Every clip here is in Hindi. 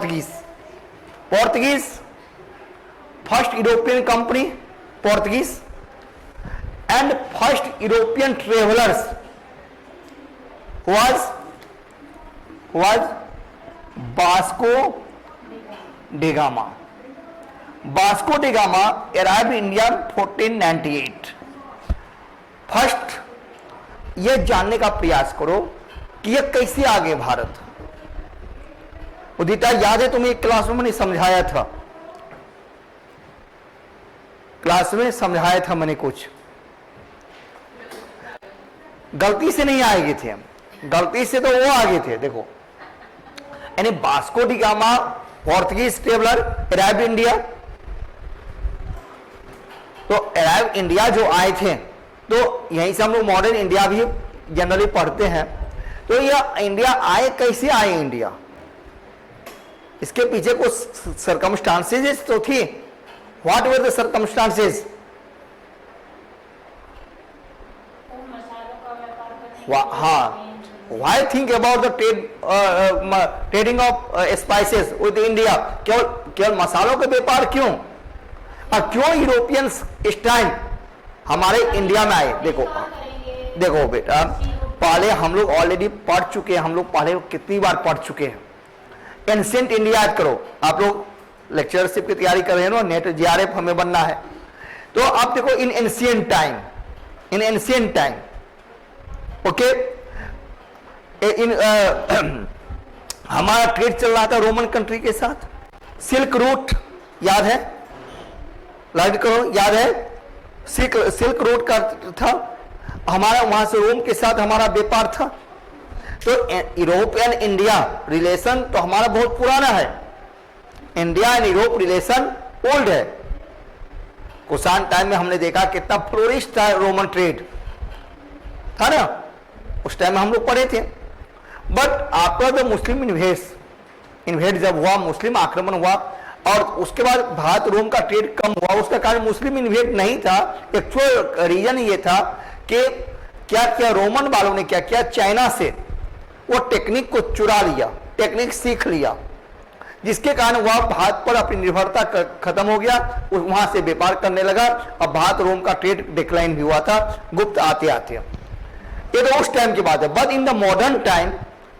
Portuguese, Portuguese first European company Portuguese, and first European travellers was Vasco da Gama. Vasco da Gama arrived in India 1498. First ये जानने का प्रयास करो कि ये कैसे आ गए भारत। उदिता, याद है तुम्हें क्लास में समझाया था, क्लास में समझाया था मैंने, कुछ गलती से नहीं आएंगे थे हम, गलती से तो वो आगे थे। देखो, यानी Vasco da gamma Portuguese traveller arrive India, तो अराइव इंडिया जो आए थे, तो यहीं से हम लोग मॉडर्न इंडिया भी जनरली पढ़ते हैं। तो यह इंडिया आए, कैसे आए इंडिया, इसके पीछे कुछ सर्कमस्टांसेस तो थी। What were the circumstances? हाँ, why think about the trading of spices with India? केवल मसालों का व्यापार क्यों, और क्यों यूरोपियंस इस टाइम हमारे इंडिया में आए? देखो बेटा, पहले हम लोग ऑलरेडी पढ़ चुके हैं, हम लोग पहले कितनी बार पढ़ चुके हैं। एंशिएंट इंडिया याद करो, आप लोग लेक्चरशिप की तैयारी कर रहे हैं ना, नेट जीआरएफ हमें बनना है, तो आप देखो इन एंशिएंट टाइम, ओके, हमारा ट्रेड चल रहा था रोमन कंट्री के साथ, सिल्क रूट याद है, लाइट करो, याद है, सिल्क रूट का था हमारा, वहां से रोम के साथ हमारा व्यापार था। तो यूरोप एंड इंडिया रिलेशन तो हमारा बहुत पुराना है, India and Europe relation old है। कुषाण टाइम में हमने देखा कितना फ्लोरिश था रोमन ट्रेड, था ना, उस टाइम में हम लोग पढ़े थे। But after the Muslim invade जब हुआ, मुस्लिम आक्रमण हुआ, और उसके बाद भारत रोम का ट्रेड कम हुआ, उसका कारण मुस्लिम इन्वेड नहीं था, एक्चुअल रीजन ये था कि क्या क्या रोमन वालों ने क्या किया, चाइना से वो टेक्निक को चुरा लिया, टेक्निक सीख लिया, जिसके कारण वह भारत पर अपनी निर्भरता खत्म हो गया, वहां से व्यापार करने लगा। अब भारत रोम का ट्रेड डिक्लाइन भी हुआ था गुप्त आते आते। ये तो उस टाइम की बात है। But in the modern time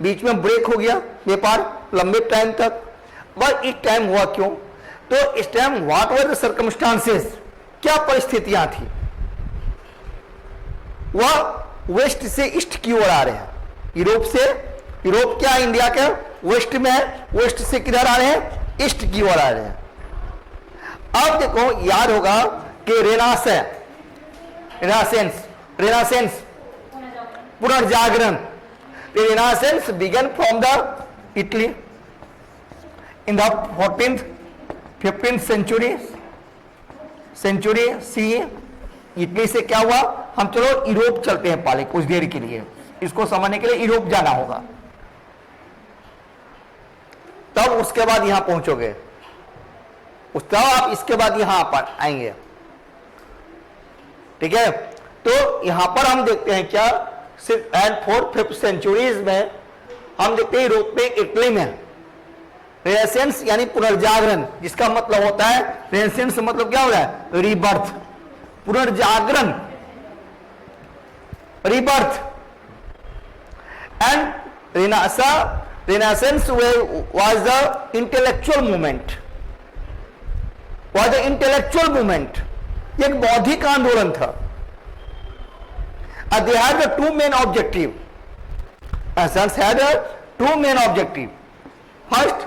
बीच में ब्रेक हो गया व्यापार लंबे टाइम तक। बट इस टाइम हुआ क्यों? तो इस time what were the circumstances, क्या परिस्थितियां थी? वह वेस्ट से ईस्ट की ओर आ रहे हैं, यूरोप से, यूरोप क्या इंडिया के वेस्ट में है, वेस्ट से किधर आ रहे हैं? ईस्ट की ओर आ रहे हैं। अब देखो, याद होगा कि रेनासेंस पुनर्जागरण, renaissance began from the Italy in the 14th 15th century C. Italy से क्या हुआ? हम चलो यूरोप चलते हैं पहले कुछ देर के लिए, इसको समझने के लिए यूरोप जाना होगा, तब उसके बाद यहां पहुंचोगे, तब आप इसके बाद यहां पर आएंगे, ठीक है। तो यहां पर हम देखते हैं क्या, एंड 4th 5th सेंचुरीज में हम देखते हैं यूरोप में, इटली में रेनेसेंस यानी पुनर्जागरण, जिसका मतलब होता है, रेनेसेंस मतलब क्या हो रहा है? रीबर्थ, पुनर्जागरण, rebirth. And Renaissance was the intellectual movement, ये एक बौद्धिक आंदोलन था। They had the two main objective. Renaissance had two main objective. First,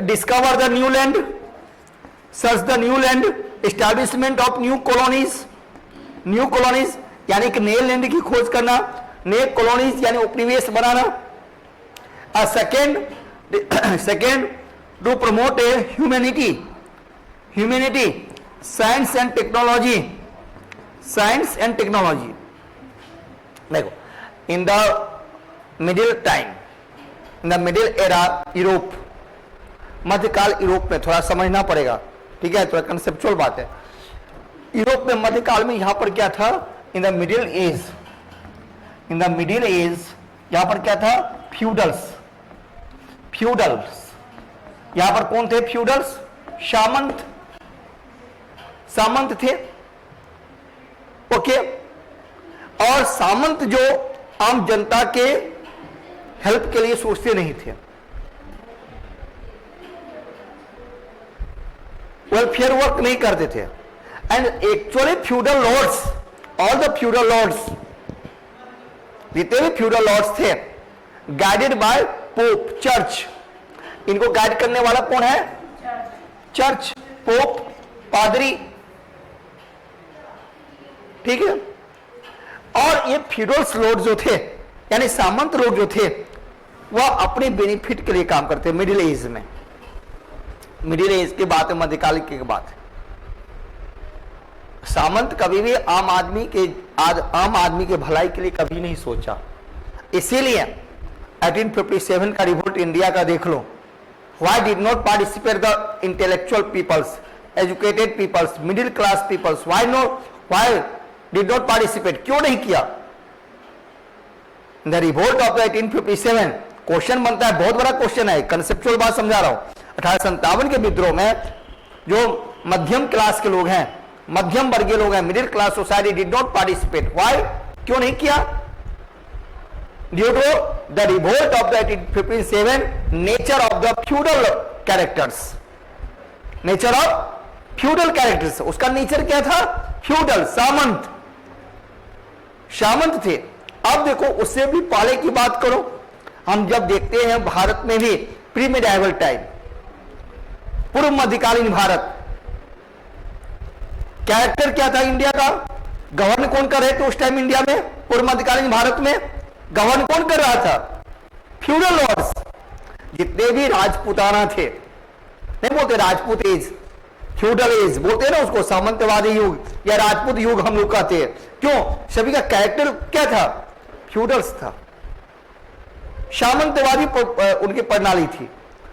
discover the new land, search the new land, establishment of new colonies यानी कि नए लैंड की खोज करना, नए कॉलोनीज यानी उपनिवेश बनाना। Second, to promote a humanity, science and technology. देखो, in the middle era Europe, मध्यकाल यूरोप में थोड़ा समझना पड़ेगा, ठीक है, थोड़ा कंसेप्चुअल बात है। यूरोप में मध्यकाल में यहां पर क्या था? इन द मिडिल एज यहां पर क्या था? फ्यूडल्स, यहां पर कौन थे फ्यूडल्स? सामंत, सामंत थे। ओके, और सामंत जो आम जनता के हेल्प के लिए सोचते नहीं थे, वेलफेयर वर्क नहीं करते थे। And actually feudal lords, all the feudal lords, जितने भी फ्यूडल लॉर्ड्स थे, गाइडेड बाय पोप, चर्च। इनको गाइड करने वाला कौन है? चर्च, पोप, पादरी, ठीक है। और ये फ्यूडल्स लॉर्ड जो थे, यानी सामंत लोग जो थे, वह अपने बेनिफिट के लिए काम करते। मिडिल एज में, मिडिल एज की बात है, मध्यकाल की बात है। सामंत कभी भी आम आदमी के भलाई के लिए कभी नहीं सोचा। इसीलिए 1857 का रिवोल्ट इंडिया का देख लो। Why did not participate the intellectual peoples, educated peoples, middle class peoples? Why did not participate? क्यों नहीं किया? The revolt of the 1857 question बनता है, बहुत बड़ा क्वेश्चन है, कंसेप्चुअल बात समझा रहा हूं। 1857 के विद्रोह में जो मध्यम क्लास के लोग हैं, मध्यम वर्गीय लोग हैं, middle class society did not participate. Why? क्यों नहीं किया? Due to the revolt of the 1857 nature of the feudal characters, nature of feudal characters. उसका नेचर क्या था? फ्यूडल, सामंत, सामंत थे। अब देखो, उससे भी पहले की बात करो, हम जब देखते हैं भारत में भी प्री मिडाइवल टाइम, पूर्व मध्यकालीन भारत, कैरेक्टर क्या था इंडिया का? गवर्न कौन कर रहे थे उस टाइम इंडिया में? पूर्व मध्यकालीन भारत में गवर्न कौन कर रहा था? Feudal lords. जितने भी राजपूताना थे, नहीं बोलते राजपूत एज, फ्यूडल एज बोलते हैं ना उसको, सामंतवादी युग या राजपूत युग हम लोग कहते हैं। क्यों? सभी का कैरेक्टर क्या था? फ्यूडल्स था, सामंतवादी उनकी प्रणाली थी।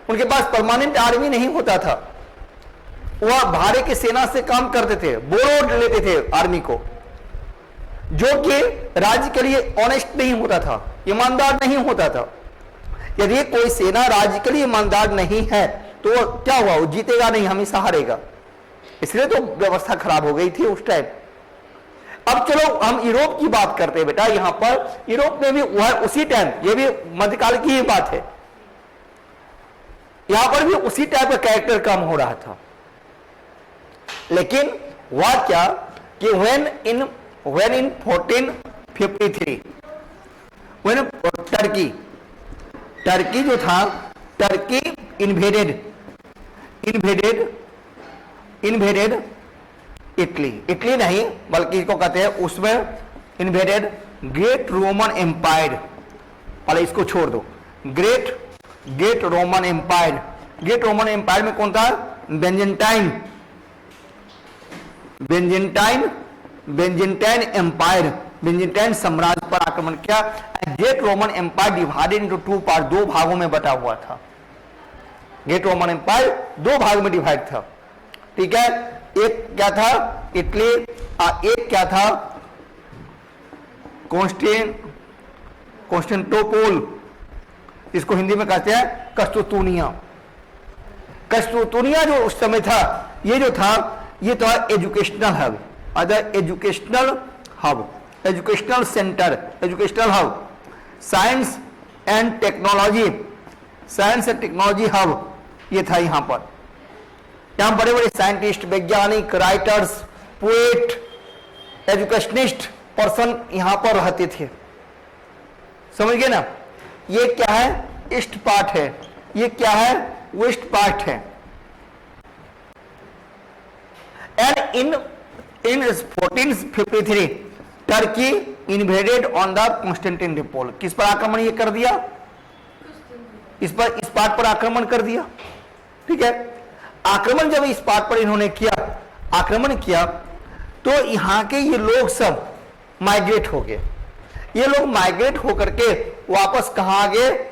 उनके पास परमानेंट आर्मी नहीं होता था, वह भाड़े की सेना से काम करते थे, बोरो लेते थे आर्मी को, जो कि राज्य के लिए ऑनेस्ट नहीं होता था, ईमानदार नहीं होता था। यदि कोई सेना राज्य के लिए ईमानदार नहीं है तो क्या हुआ? वो जीतेगा नहीं, हमेशा हारेगा। इसलिए तो व्यवस्था खराब हो गई थी उस टाइम। अब चलो हम यूरोप की बात करते हैं बेटा। यहां पर यूरोप में भी वह उसी टाइम, ये भी मध्यकाल की ही बात है, यहां पर भी उसी टाइप का कैरेक्टर काम हो रहा था। लेकिन वह क्या कि when in 1453 when टर्की जो था, टर्की इन्वेडेड इटली नहीं बल्कि इसको कहते हैं, उसमें इन्वेडेड ग्रेट रोमन एम्पायर। पहले इसको छोड़ दो, great Roman empire. Great Roman empire में कौन था? बेंजेंटाइन एम्पायर, बेंजेंटाइन साम्राज्य पर आक्रमण किया। Great Roman empire divided into two part, दो भागों में बटा हुआ था। ग्रेट रोमन एम्पायर दो भागों में डिवाइड था, ठीक है। एक क्या था? इटली, एक क्या था? कॉन्स्टेंटिनोपल, इसको हिंदी में कहते हैं कस्तुतुनिया। कस्तुतुनिया जो उस समय था, ये जो था, ये तो educational hub, other educational hub, educational centre, educational hub, science and technology hub, ये था यहां पर। यहां बड़े बड़े साइंटिस्ट, वैज्ञानिक, राइटर्स, पोएट, एजुकेशनिस्ट पर्सन यहां पर रहते थे। समझ गए ना? ये क्या है? ईस्ट पार्ट है, ये क्या है? वेस्ट पार्ट है। And in 1453 Turkey invaded on the Constantinople. किस पर आक्रमण ये कर दिया? इस पार्ट पर आक्रमण कर दिया, ठीक है। आक्रमण जब इस पार्ट पर इन्होंने किया, आक्रमण किया, तो यहां के ये लोग सब माइग्रेट हो गए। ये लोग माइग्रेट होकर के वापस कहां आ गए?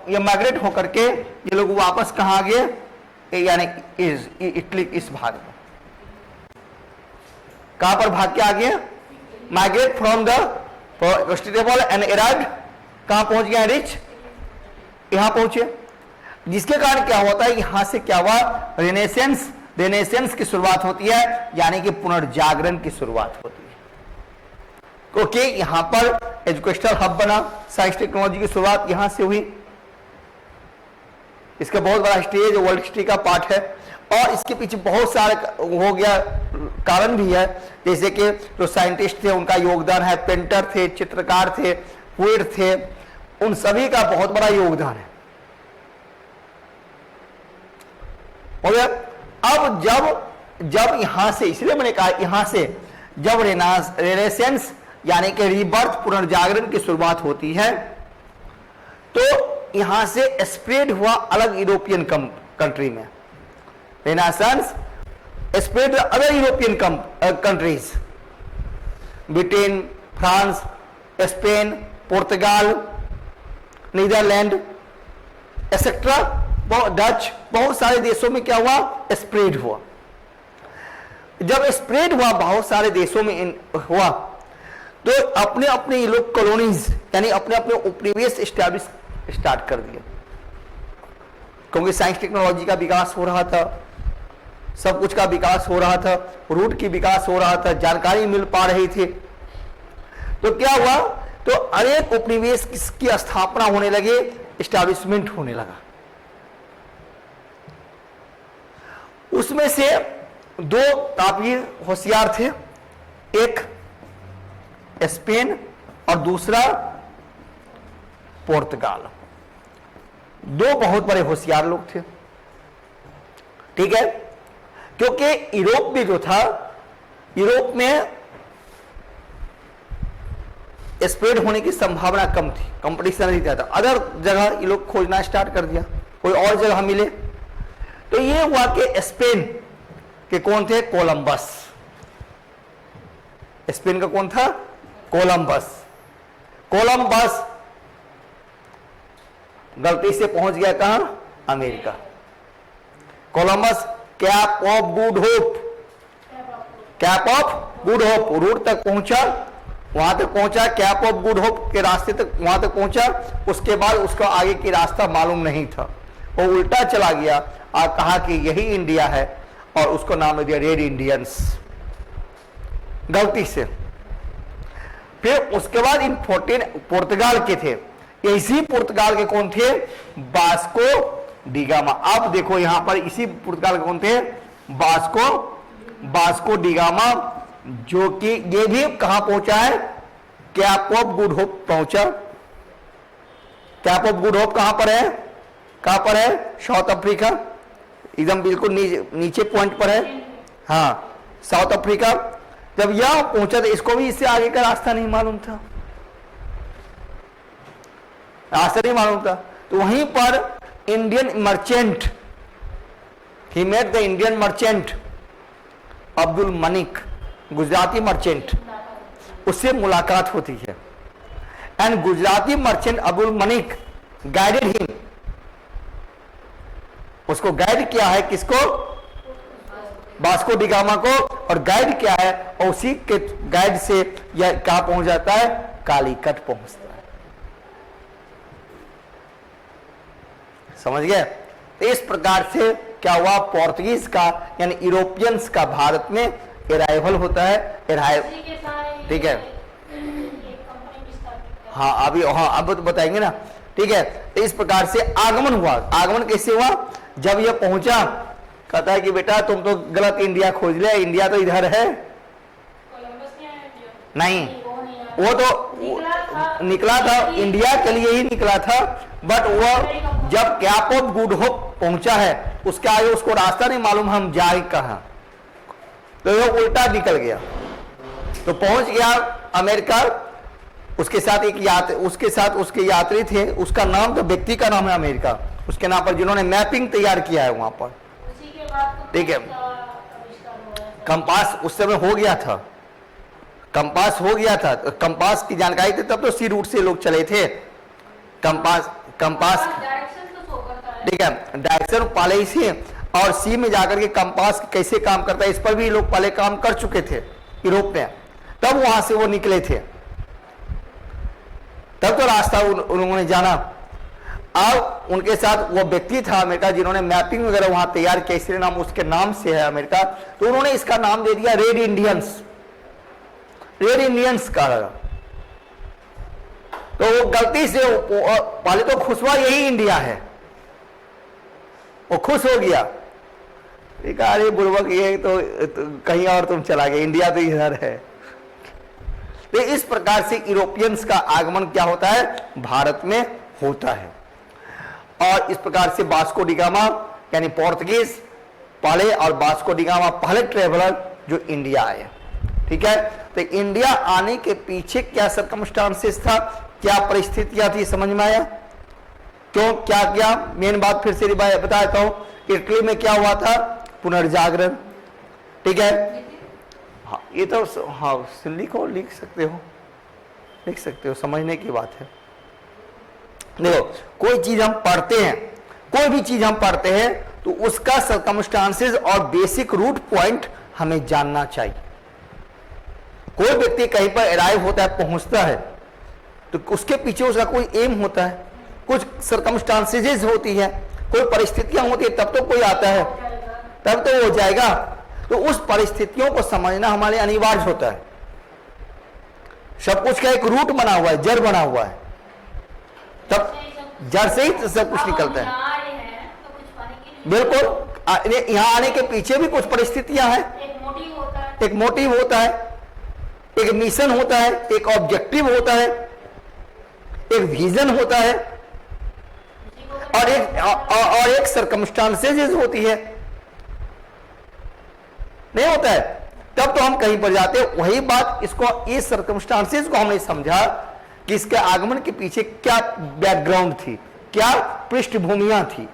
ये माइग्रेट होकर के ये लोग वापस कहां आ गए? यानी इटली इस भाग में। कहां पर भाग के आ गए? Migrate from the Constantinople and arrived, कहां पहुंच गया? रिच, यहां पहुंचे। जिसके कारण क्या होता है, यहां से क्या हुआ, रेनेसेंस की शुरुआत होती है, यानी कि पुनर्जागरण की शुरुआत होती है, क्योंकि यहां पर एजुकेशनल हब बना, साइंस टेक्नोलॉजी की शुरुआत यहां से हुई। इसका बहुत बड़ा हिस्ट्री है जो वर्ल्ड हिस्ट्री का पार्ट है, और इसके पीछे बहुत सारे हो गया कारण भी है, जैसे कि जो साइंटिस्ट थे उनका योगदान है, पेंटर थे, चित्रकार थे, पोएट थे, उन सभी का बहुत बड़ा योगदान है। हो गया। अब जब यहां से, इसलिए मैंने कहा यहां से जब रेनेसेंस यानी कि रीबर्थ, पुनर्जागरण की शुरुआत होती है, तो यहां से स्प्रेड हुआ अलग यूरोपियन कंट्री में। Renaissance spread other European countries, Britain, France, Spain, पुर्तगाल, नीदरलैंड एक्सेट्रा, डच, बहुत सारे देशों में क्या हुआ, स्प्रेड हुआ। जब स्प्रेड हुआ बहुत सारे देशों में हुआ, तो अपने अपने ये लोग कॉलोनीज यानी अपने अपने उपनिवेश एस्टैब्लिश स्टार्ट कर दिया, क्योंकि साइंस टेक्नोलॉजी का विकास हो रहा था, सब कुछ का विकास हो रहा था, रूट की विकास हो रहा था, जानकारी मिल पा रही थी। तो क्या हुआ, तो अनेक उपनिवेश की स्थापना होने लगे, एस्टैब्लिशमेंट होने लगा। उसमें से दो काफी होशियार थे, एक स्पेन और दूसरा पुर्तगाल। दो बहुत बड़े होशियार लोग थे, ठीक है, क्योंकि यूरोप में जो था, यूरोप में स्प्रेड होने की संभावना कम थी, कंपटीशन नहीं था, अदर जगह ये लोग खोजना स्टार्ट कर दिया, कोई और जगह मिले। तो ये हुआ कि स्पेन के कौन थे, कोलंबस। स्पेन का कौन था, कोलंबस। कोलंबस गलती से पहुंच गया कहां, America. Columbus cape of good hope, cape of good hope route तक पहुंचा, वहां तक पहुंचा, कैप ऑफ गुड होप के रास्ते तक वहां तक पहुंचा। उसके बाद उसका आगे की रास्ता मालूम नहीं था, वो उल्टा चला गया और कहा कि यही इंडिया है, और उसको नाम दे दिया रेड इंडियंस, गलती से। फिर उसके बाद इन 14 पुर्तगाल के थे, इसी पुर्तगाल के कौन थे, वास्को डी गामा। अब देखो यहां पर इसी पुर्तगाल के कौन थे, वास्को डी गामा, जो कि ये भी कहां पहुंचा है, कैप ऑफ गुड होप पहुंचा। कैप ऑफ गुड होप कहां पर है, कहां पर है, साउथ अफ्रीका, एकदम बिल्कुल नीचे पॉइंट पर है, हाँ साउथ अफ्रीका। जब यहां पहुंचा तो इसको भी इससे आगे का रास्ता नहीं मालूम था, रास्ता नहीं मालूम था। तो वहीं पर Indian merchant, he met the Indian merchant Abdul Malik, Gujarati merchant, उससे मुलाकात होती है। And Gujarati merchant Abdul Malik guided him, उसको गाइड किया है, किसको, वास्को डी गामा को, और गाइड किया है, और उसी के गाइड से यह कहां पहुंच जाता है, कालीकट पहुंचता है। समझ गए। तो इस प्रकार से क्या हुआ, पोर्तुगीज का यानी यूरोपियंस का भारत में अराइवल होता है, ठीक है, हाँ अभी, हाँ अब तो बताएंगे ना, ठीक है। तो इस प्रकार से आगमन हुआ। आगमन कैसे हुआ, जब यह पहुंचा, कहता है कि बेटा तुम तो गलत इंडिया खोज लिया, इंडिया तो इधर है नहीं, वो तो निकला था इंडिया के लिए ही निकला था, बट वो जब कैप ऑफ गुड होप पहुंचा है, उसके आगे उसको रास्ता नहीं मालूम हम जाए कहां, तो वो उल्टा निकल गया, तो पहुंच गया अमेरिका। उसके साथ एक उसके साथ उसके यात्री थे, उसका नाम तो व्यक्ति का नाम है अमेरिका, उसके नाम पर जिन्होंने मैपिंग तैयार किया है वहां पर, ठीक है। कंपास उस समय हो गया था, कंपास हो गया था, कंपास की जानकारी थी तब तो सी रूट से लोग चले थे। कंपास ठीक है, डायरेक्शन पहले ही से, और सी में जाकर के कंपास कैसे काम करता है इस पर भी लोग पहले काम कर चुके थे यूरोप में, तब वहां से वो निकले थे, तब तो रास्ता उन्होंने जाना। अब उनके साथ वो व्यक्ति था अमेरिका जिन्होंने मैपिंग वगैरह वहां तैयार किया, इसलिए नाम उसके नाम से है अमेरिका, तो उन्होंने इसका नाम दे दिया रेड इंडियंस। रेड इंडियंस का लगा, तो वो गलती से पहले तो खुश हुआ यही इंडिया है, वो खुश हो गया, अरे बुर्बक ये तो कहीं और तुम चला गए, इंडिया तो इधर है। तो इस प्रकार से यूरोपियंस का आगमन क्या होता है, भारत में होता है। और इस प्रकार से वास्को डी गामा यानी पोर्तुगीज पहले और वास्को डी गामा पहले ट्रेवलर जो इंडिया आए। ठीक है, तो इंडिया आने के पीछे क्या सर्कमस्टांसेस था, क्या परिस्थितियां थी, समझ में आया क्यों क्या क्या? मेन बात फिर से बता देता हूं। इटली में क्या हुआ था, पुनर्जागरण। ठीक है, हाँ ये तो हाँ लिखो, लिख सकते हो, समझने की बात है। देखो कोई चीज हम पढ़ते हैं, कोई भी चीज हम पढ़ते हैं तो उसका सर्कमस्टांसेस और बेसिक रूट पॉइंट हमें जानना चाहिए। कोई व्यक्ति कहीं पर अराइव होता है, पहुंचता है, तो उसके पीछे उसका कोई एम होता है, कुछ सर्कमस्टांसेस होती है, कोई परिस्थितियां होती है, तब तो कोई आता है, तब तो वो हो जाएगा। तो उस परिस्थितियों को समझना हमारे अनिवार्य होता है। सब कुछ का एक रूट बना हुआ है, जड़ बना हुआ है, तब जड़ से ही सब कुछ निकलता है। बिल्कुल, यहां आने के पीछे भी कुछ परिस्थितियां हैं, एक मोटिव होता है, एक मिशन होता है, एक ऑब्जेक्टिव होता है, एक विजन होता है, और एक सर्कमस्टांसेस होती है। नहीं होता है, तब तो हम कहीं पर जाते हैं। वही बात इसको, इस सर्कमस्टांसेस को हमने समझा कि इसके आगमन के पीछे क्या बैकग्राउंड थी, क्या पृष्ठभूमियां थी।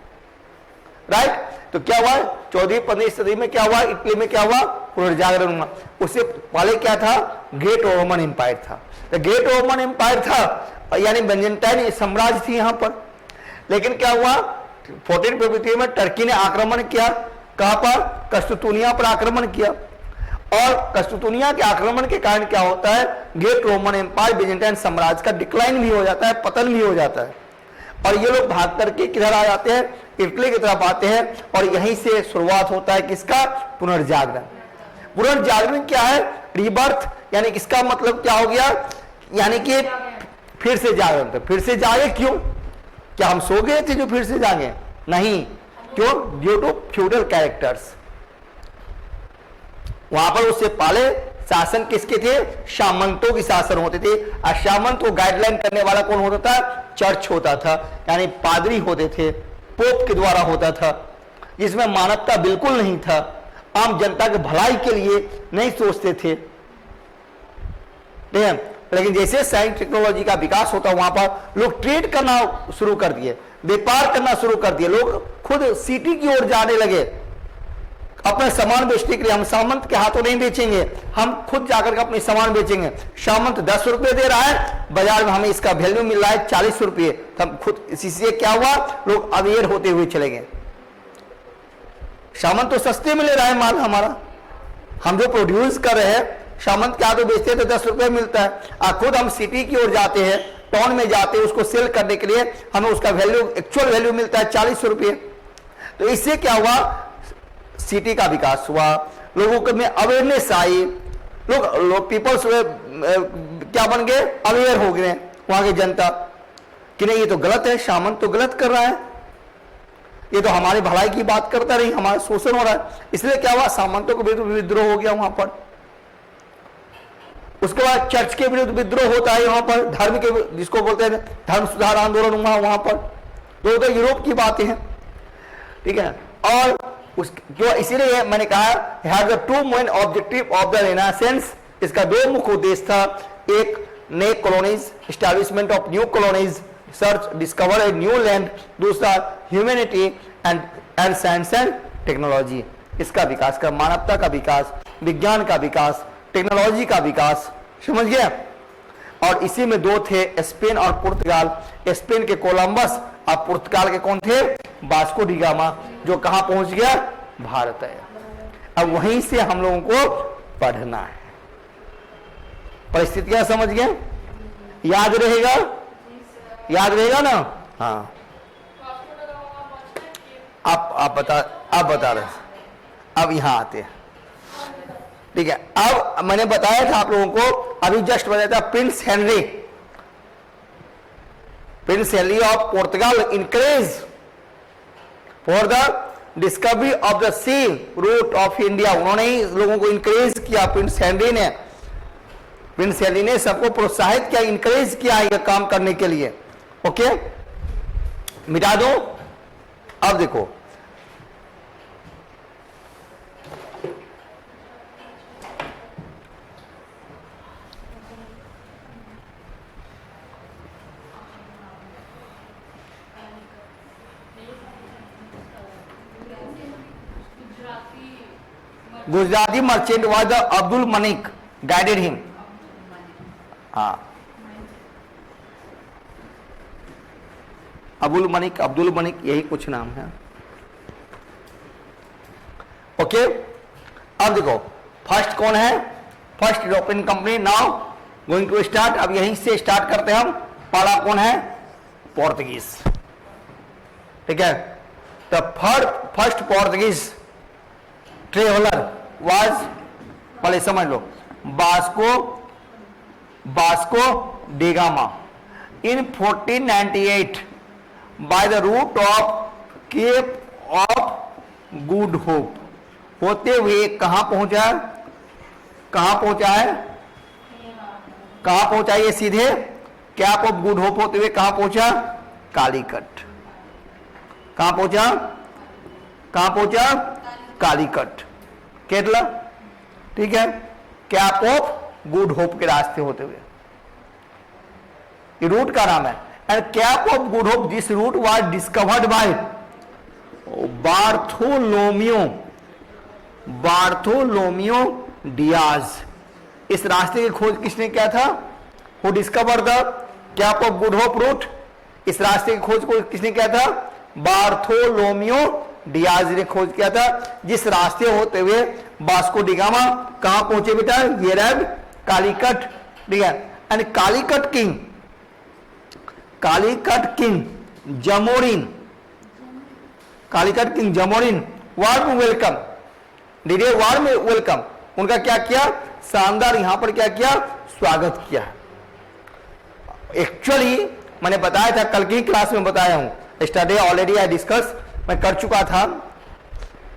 राइट, तो क्या हुआ 14वीं-15वीं सदी में, क्या हुआ इटली में, क्या हुआ पुनर्जागरण हुआ। उससे पहले क्या था, ग्रेट रोमन एम्पायर था। तो ग्रेट रोमन एम्पायर था यानी बेंजेंटाइन साम्राज्य थी यहां पर। लेकिन क्या हुआ 1453 में टर्की ने आक्रमण किया, कहां पर, कस्तुतुनिया पर आक्रमण किया। और कस्तुतुनिया के आक्रमण के कारण क्या होता है, ग्रेट रोमन एम्पायर बेंजेंटाइन साम्राज्य का डिक्लाइन भी हो जाता है, पतन भी हो जाता है। और ये लोग भाग करके किधर आ जाते हैं, इटली की तरफ आते हैं। और यहीं से शुरुआत होता है किसका, पुनर्जागरण। पुनर्जागरण क्या है, रीबर्थ, यानी इसका मतलब क्या हो गया, यानी कि फिर से जागरण। तो फिर से जागे क्यों, क्या हम सो गए थे जो फिर से जागे? नहीं, क्यों, ड्यू टू फ्यूडल कैरेक्टर्स। वहां पर उससे पहले शासन किसके थे, सामंतों की शासन होते थे। और सामंत को गाइडलाइन करने वाला कौन होता था, चर्च होता था, यानी पादरी होते थे, पोप के द्वारा होता था, जिसमें मानवता बिल्कुल नहीं था, आम जनता के भलाई के लिए नहीं सोचते थे। लेकिन जैसे साइंस टेक्नोलॉजी का विकास होता, वहां पर लोग ट्रेड करना शुरू कर दिए, व्यापार करना शुरू कर दिए, लोग खुद सिटी की ओर जाने लगे अपना सामान बेचने के लिए। हम सामंत के हाथों नहीं बेचेंगे, हम खुद जाकर के अपने सामान बेचेंगे। सामंत 10 रुपए दे रहा है, बाजार में हमें इसका वैल्यू मिल रहा है 40 रुपये। हम खुद, इसी से क्या हुआ, लोग अवेयर होते हुए चले गए। सामंत तो सस्ते में ले रहा है माल हमारा, हम जो प्रोड्यूस कर रहे हैं, सामंत के हाथों बेचते हैं तो 10 रुपये मिलता है। खुद हम सिटी की ओर जाते हैं, टाउन में जाते हैं, उसको सेल करने के लिए हमें उसका वैल्यू, एक्चुअल वैल्यू मिलता है 40 रुपये। तो इससे क्या हुआ, सिटी का विकास हुआ, लोगों के में अवेयरनेस आई, लोग पीपल्स क्या बन गए, अवेयर हो गए वहां की जनता कि नहीं ये तो गलत है, सामंत तो गलत कर रहा है, ये तो हमारी भलाई की बात करता नहीं, हमारा शोषण हो रहा है। इसलिए क्या हुआ, सामंतों के विरुद्ध विद्रोह हो गया वहां पर। उसके बाद चर्च के विरुद्ध विद्रोह होता है वहां पर, धर्म के, जिसको बोलते हैं धर्म सुधार आंदोलन हुआ वहां पर। तो यूरोप की बातें हैं, ठीक है। और जो इसीलिए मैंने कहा have the two main objective of the renaissance, इसका दो मुख्य उद्देश्य था, एक नए colonies, establishment of new colonies, search discover a new land, दूसरा humanity and science and technology, इसका विकास का, मानवता का विकास, विज्ञान का विकास, टेक्नोलॉजी का विकास, समझ गया। और इसी में दो थे, स्पेन और पुर्तगाल। स्पेन के कोलंबस और पुर्तगाल के कौन थे, वास्को डी गामा, जो कहां पहुंच गया, भारत है। अब वहीं से हम लोगों को पढ़ना है। परिस्थितियां समझ गए, याद रहेगा, याद रहेगा ना, हाँ आप बता रहे। अब यहां आते हैं, ठीक है। अब मैंने बताया था आप लोगों को, अभी जस्ट बताया था, prince Henry of Portugal encourage for the discovery of the sea route of India. उन्होंने ही लोगों को इनकरेज किया, प्रिंस हेनरी ने सबको प्रोत्साहित किया, इनकरेज किया यह काम करने के लिए। ओके, मिटा दो। अब देखो, Gujarati merchant was the Abdul Malik guided him. हाँ, अब्दुल मलिक यही कुछ नाम है। ओके, अब देखो फर्स्ट कौन है, first European company. Now going to start, अब यहीं से स्टार्ट करते हैं हम। पहला कौन है, पोर्तुगीज, ठीक है। The first Portuguese traveller was, पहले समझ लो, Vasco da Gama in 1498 by the route of Cape of good Hope होते हुए कहां पहुंचा है, कहां पहुंचा ये सीधे कैप ऑफ गुड होप होते हुए कहां पहुंचा, कालीकट। कहां पहुंचा, कालीकट, केरला, ठीक है। कैप ऑफ गुड होप के रास्ते होते हुए, ये रूट का नाम है। And cape of good hope, this route was discovered by Bartholomew Diaz. इस रास्ते की खोज किसने किया था, who discover the cape of good hope route. इस रास्ते की खोज को किसने किया था, बार्थोलोमियो डियाज ने खोज किया था, जिस रास्ते होते हुए बास्को डिगामा कहां पहुंचे बेटा, ये रैब कालीकट, ठीक है। And Calicut king Zamorin warm welcome, did a warm welcome, उनका क्या किया, शानदार यहां पर क्या किया, स्वागत किया। एक्चुअली मैंने बताया था, कल की क्लास में बताया हूं, यस्टरडे ऑलरेडी आई डिस्कस, मैं कर चुका था,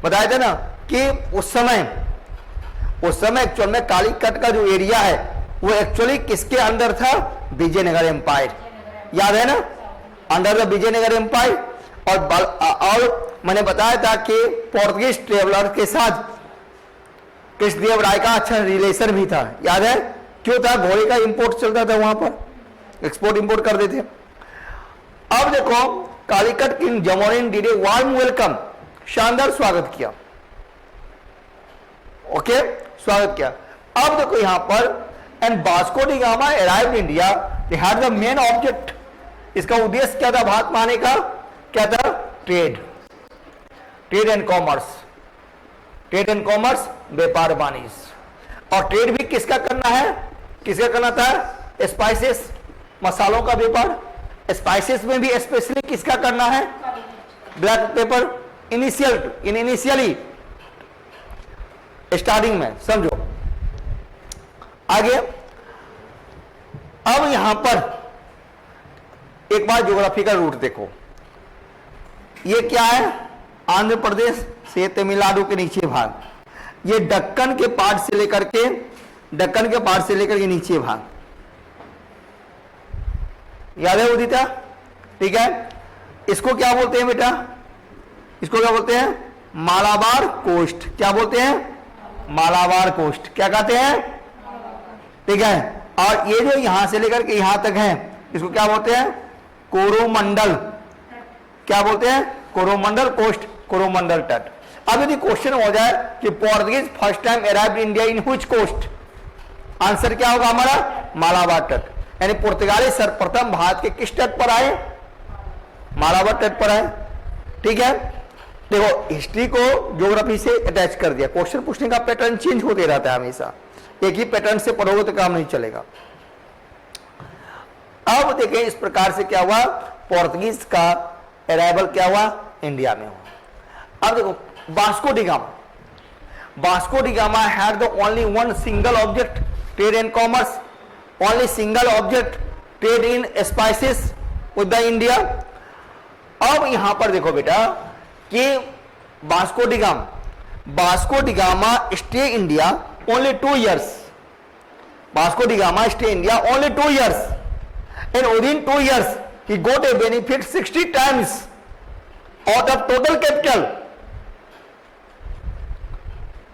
बताया था ना कि उस समय एक्चुअल में कालीकट का जो एरिया है वो एक्चुअली किसके अंदर था, विजयनगर एम्पायर, याद है ना, अंडर द विजयनगर एम्पायर। और मैंने बताया था कि पोर्तुगीज ट्रेवलर के साथ कृष्णदेव राय का अच्छा रिलेशन भी था, याद है, क्यों था, घोड़े का इंपोर्ट चलता था वहां पर, एक्सपोर्ट इंपोर्ट करते थे। अब देखो, Calicut king Zamorin did a warm welcome, शानदार स्वागत किया, ओके, स्वागत किया। अब देखो यहां पर, and Vasco da Gama arrived India, they had the main object, इसका उद्देश्य क्या था भारत में आने का, क्या था, ट्रेड एंड कॉमर्स, व्यापार वाणिज्य। और ट्रेड भी किसका करना है, किसका करना था, स्पाइसेस, मसालों का व्यापार। स्पाइसेस में भी स्पेशली किसका करना है, ब्लैक पेपर, इनिशियली स्टार्टिंग में, समझो आगे। अब यहां पर एक बार ज्योग्राफिकल रूट देखो, ये क्या है, आंध्र प्रदेश से तमिलनाडु के नीचे भाग, ये दक्कन के पार्ट से लेकर के नीचे भाग, याद है उदिता, ठीक है। इसको क्या बोलते हैं बेटा, इसको क्या बोलते हैं, मालाबार कोस्ट, क्या बोलते हैं, मालाबार कोस्ट, क्या कहते हैं, ठीक है। और ये जो यहां से लेकर के यहां तक है, इसको क्या बोलते हैं, कोरोमंडल, क्या बोलते हैं, कोरोमंडल कोस्ट, कोरोमंडल तट। अब यदि क्वेश्चन हो जाए कि Portuguese first time arrived India in which coast, answer क्या होगा हमारा, मालाबार तट, यानी पुर्तगाली सर्वप्रथम भारत के किस तट पर आए, मालाबार तट पर आए, ठीक है। देखो हिस्ट्री को ज्योग्राफी से अटैच कर दिया, क्वेश्चन पूछने का पैटर्न चेंज होते रहता है हमेशा, एक ही पैटर्न से पढ़ोगे तो काम नहीं चलेगा। अब देखें इस प्रकार से क्या हुआ, पोर्तुगीज का अराइवल क्या हुआ, इंडिया में हुआ। अब देखो Vasco da gamma, Vasco da gamma had the only one single object trade and commerce, only single object trade in spices with the India. अब यहां पर देखो बेटा कि Vasco da Gama stay India only 2 years, Vasco da Gama stay India only 2 years, and within 2 years he got a benefit 60 times out of total capital,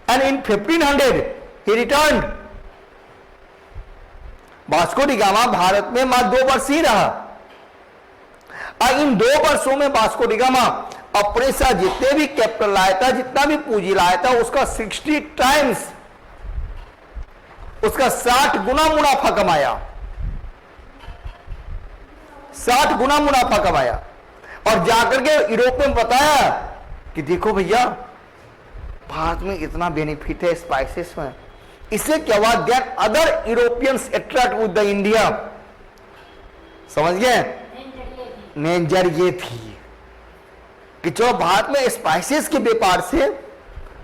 and in 1500 he returned। Vasco da gamma Bharat में मात्र 2 वर्ष ही रहा, और इन 2 वर्षों में वास्को डी गामा अपने साथ जितने भी कैपिटल लाया था, जितना भी पूंजी लाया था, उसका 60 टाइम्स, उसका 60 गुना मुनाफा कमाया, 60 गुना मुनाफा कमाया, और जाकर के यूरोप में बताया कि देखो भैया भारत में इतना बेनिफिट है स्पाइसेस में। इससे क्या हुआ, then other Europeans attract with the India. समझ गए, नेंजर ये थी कि जो भारत में स्पाइसेस के व्यापार से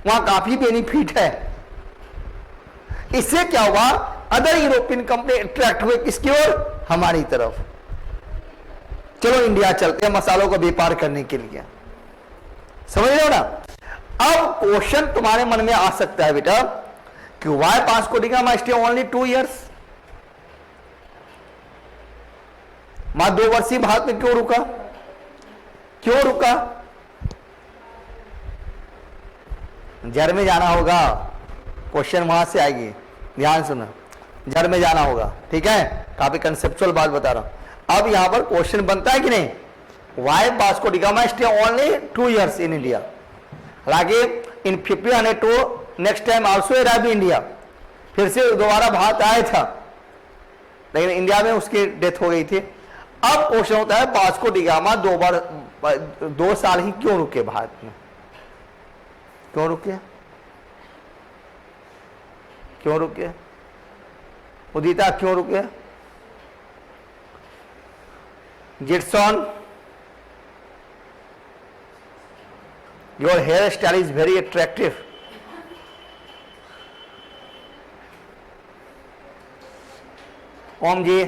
वहां काफी बेनिफिट है। इससे क्या हुआ, अदर यूरोपियन कंपनी अट्रैक्ट हुए किसकी ओर, हमारी तरफ। चलो इंडिया चलते हैं मसालों का व्यापार करने के लिए। समझ रहे हो ना। अब क्वेश्चन तुम्हारे मन में आ सकता है बेटा कि why Vasco da Gama stay only 2 years, मात्र 2 वर्ष ही भारत में क्यों रुका, क्यों रुका। जर में जाना होगा, क्वेश्चन वहां से आएगी, ध्यान सुनो, जर में जाना होगा, ठीक है। काफी कंसेप्चुअल बात बता रहा हूं। अब यहां पर क्वेश्चन बनता है कि नहीं, why Vasco da Gama stay only 2 years in India, हालांकि in 1502 next time also arrive India, फिर से दोबारा भारत आया था, लेकिन इंडिया में उसकी डेथ हो गई थी। अब क्वेश्चन होता है वास्को डी गामा 2 साल ही क्यों रुके भारत में, क्यों रुके, क्यों रुके, उदिता क्यों रुके। जिट्सॉन, your hair style is very attractive. Om ji,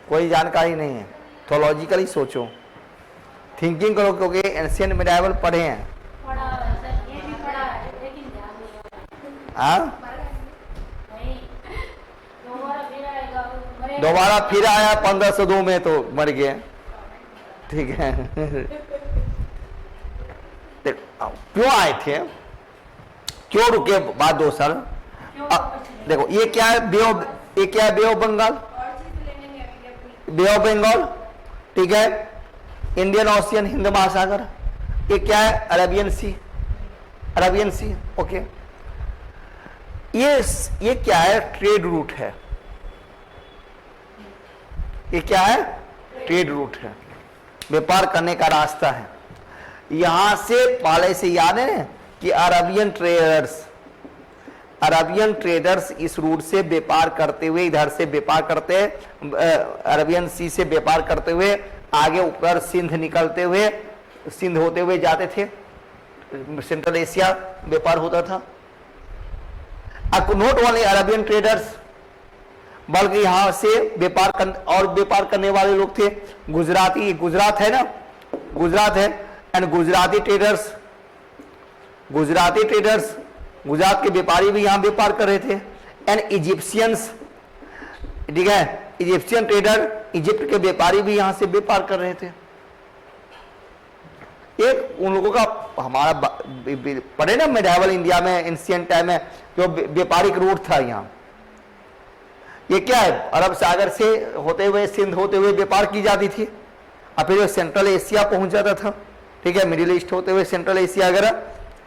कोई जानकारी नहीं है, थोलॉजिकली सोचो, थिंकिंग करो, क्योंकि एंशिएंट मिडाइवल पढ़े हैं। हाँ, दोबारा फिर आया 1502 में तो मर गए, ठीक है। क्यों आए थे, क्यों रुके बाद 2 साल। देखो ये क्या है, ये क्या है, bay of Bengal, bay of Bengal, ठीक है, इंडियन ओशियन, हिंद महासागर। ये क्या है, Arabian Sea, Arabian Sea, okay. ये क्या है, ट्रेड रूट है, ये क्या है, ट्रेड रूट है, व्यापार करने का रास्ता है। यहां से पहले से याद है कि अरबियन ट्रेडर्स इस रूट से व्यापार करते हुए, इधर से व्यापार करते, अरबियन सी से व्यापार करते हुए आगे ऊपर सिंध निकलते हुए, सिंध होते हुए जाते थे, सेंट्रल एशिया व्यापार होता था। नॉट ओनली अरबियन ट्रेडर्स, बल्कि यहां से और व्यापार करने वाले लोग थे गुजराती, गुजरात है ना, गुजरात है, एंड गुजराती ट्रेडर्स, गुजरात के व्यापारी भी यहां व्यापार कर रहे थे, एंड इजिप्शियंस, ठीक है, इजिप्शियन ट्रेडर, इजिप्ट के व्यापारी भी यहां से व्यापार कर रहे थे। एक उन लोगों का हमारा पढ़े ना मिडाइवल इंडिया में, एंशिएंट टाइम में जो व्यापारिक रूट था यहां, ये क्या है, अरब सागर से होते हुए, सिंध होते हुए व्यापार की जाती थी, और फिर सेंट्रल एशिया पहुंच जाता था, ठीक है, मिडिल ईस्ट होते हुए सेंट्रल एशिया वगैरह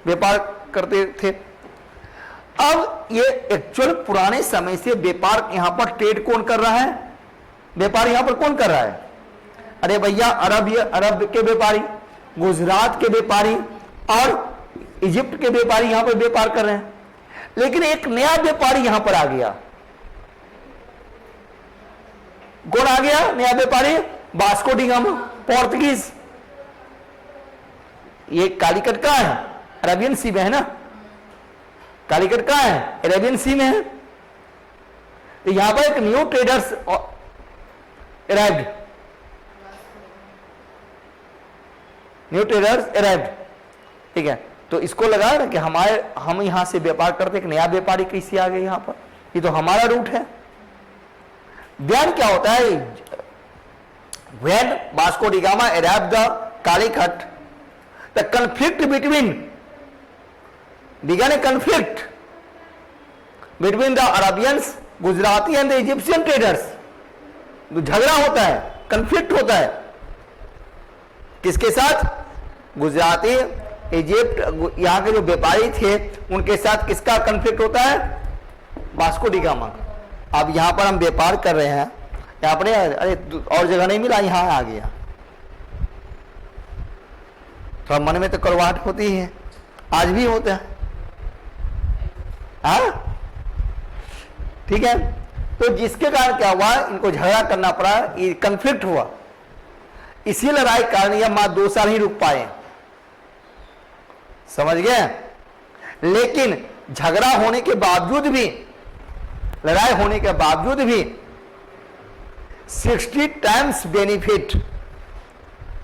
व्यापार करते थे। अब ये एक्चुअल पुराने समय से व्यापार यहां पर ट्रेड कौन कर रहा है, व्यापार यहां पर कौन कर रहा है, अरे भैया अरब के व्यापारी, गुजरात के व्यापारी और इजिप्ट के व्यापारी यहां पर व्यापार कर रहे हैं। लेकिन एक नया व्यापारी यहां पर आ गया, कौन आ गया नया व्यापारी, वास्को डी गामा, पोर्तुगीज, ये कालीकट कहाँ है? अरेबियन सी में है ना। कालीकट कहाँ है? अरेबियन सी में है। तो यहां पर एक new traders arrived, new traders arrived, ठीक है। तो इसको लगा ना कि हम यहां से व्यापार करते, एक नया व्यापारी कैसे आ गए यहां पर, ये तो हमारा रूट है। ध्यान क्या होता है, when Vasco da Gama arrived the Calicut, the conflict between, began a conflict between the Arabians, Gujarati and the Egyptian traders. झगड़ा होता है, कंफ्लिक्ट होता है, किसके साथ? गुजराती, इजिप्ट, यहाँ के जो व्यापारी थे उनके साथ किसका कंफ्लिक्ट होता है? वास्को डी गामा का। अब यहाँ पर हम व्यापार कर रहे हैं, यहाँ पर अरे और जगह नहीं मिला, यहाँ आ गया, थोड़ा मन में तो कड़वाहट होती है, आज भी होता है, हाँ, ठीक है। तो जिसके कारण क्या हुआ, इनको झगड़ा करना पड़ा, ये कंफ्लिक्ट हुआ, इसी लड़ाई के कारण यह मां 2 साल ही रुक पाए, समझ गए। लेकिन झगड़ा होने के बावजूद भी, लड़ाई होने के बावजूद भी 60 टाइम्स बेनिफिट,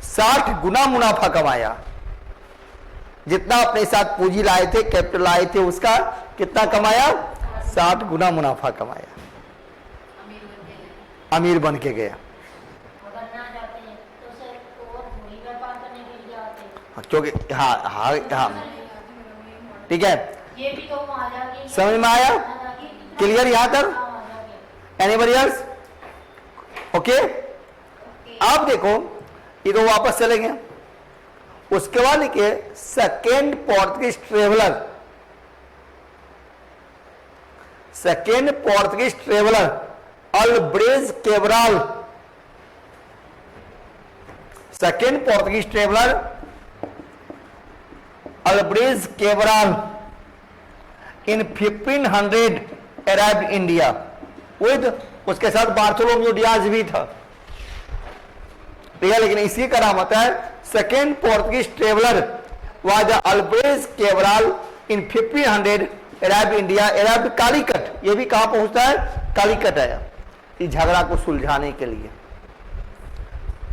60 गुना मुनाफा कमाया। जितना अपने साथ पूंजी लाए थे, कैपिटल लाए थे, उसका कितना कमाया? 60 गुना मुनाफा कमाया, अमीर बन के गया। क्योंकि हाँ, ठीक है, समझ में आया? क्लियर यहां तक? Anybody else? ओके। अब देखो, ये तो वापस चले गए। उसके बाद लिखिए second Portuguese traveller, second Portuguese traveller Alvares Cabral, second Portuguese traveller Alvares Cabral in 1500 arrived India with, उसके साथ बार्थोलोम्यू डियाज भी था, ठीक है। लेकिन इसी का नाम होता है second Portuguese traveller was Alvares Cabral in 1500 arrived India, arrived Calicut. ये भी कहां पहुंचता है? कालीकट आया, इस झगड़ा को सुलझाने के लिए।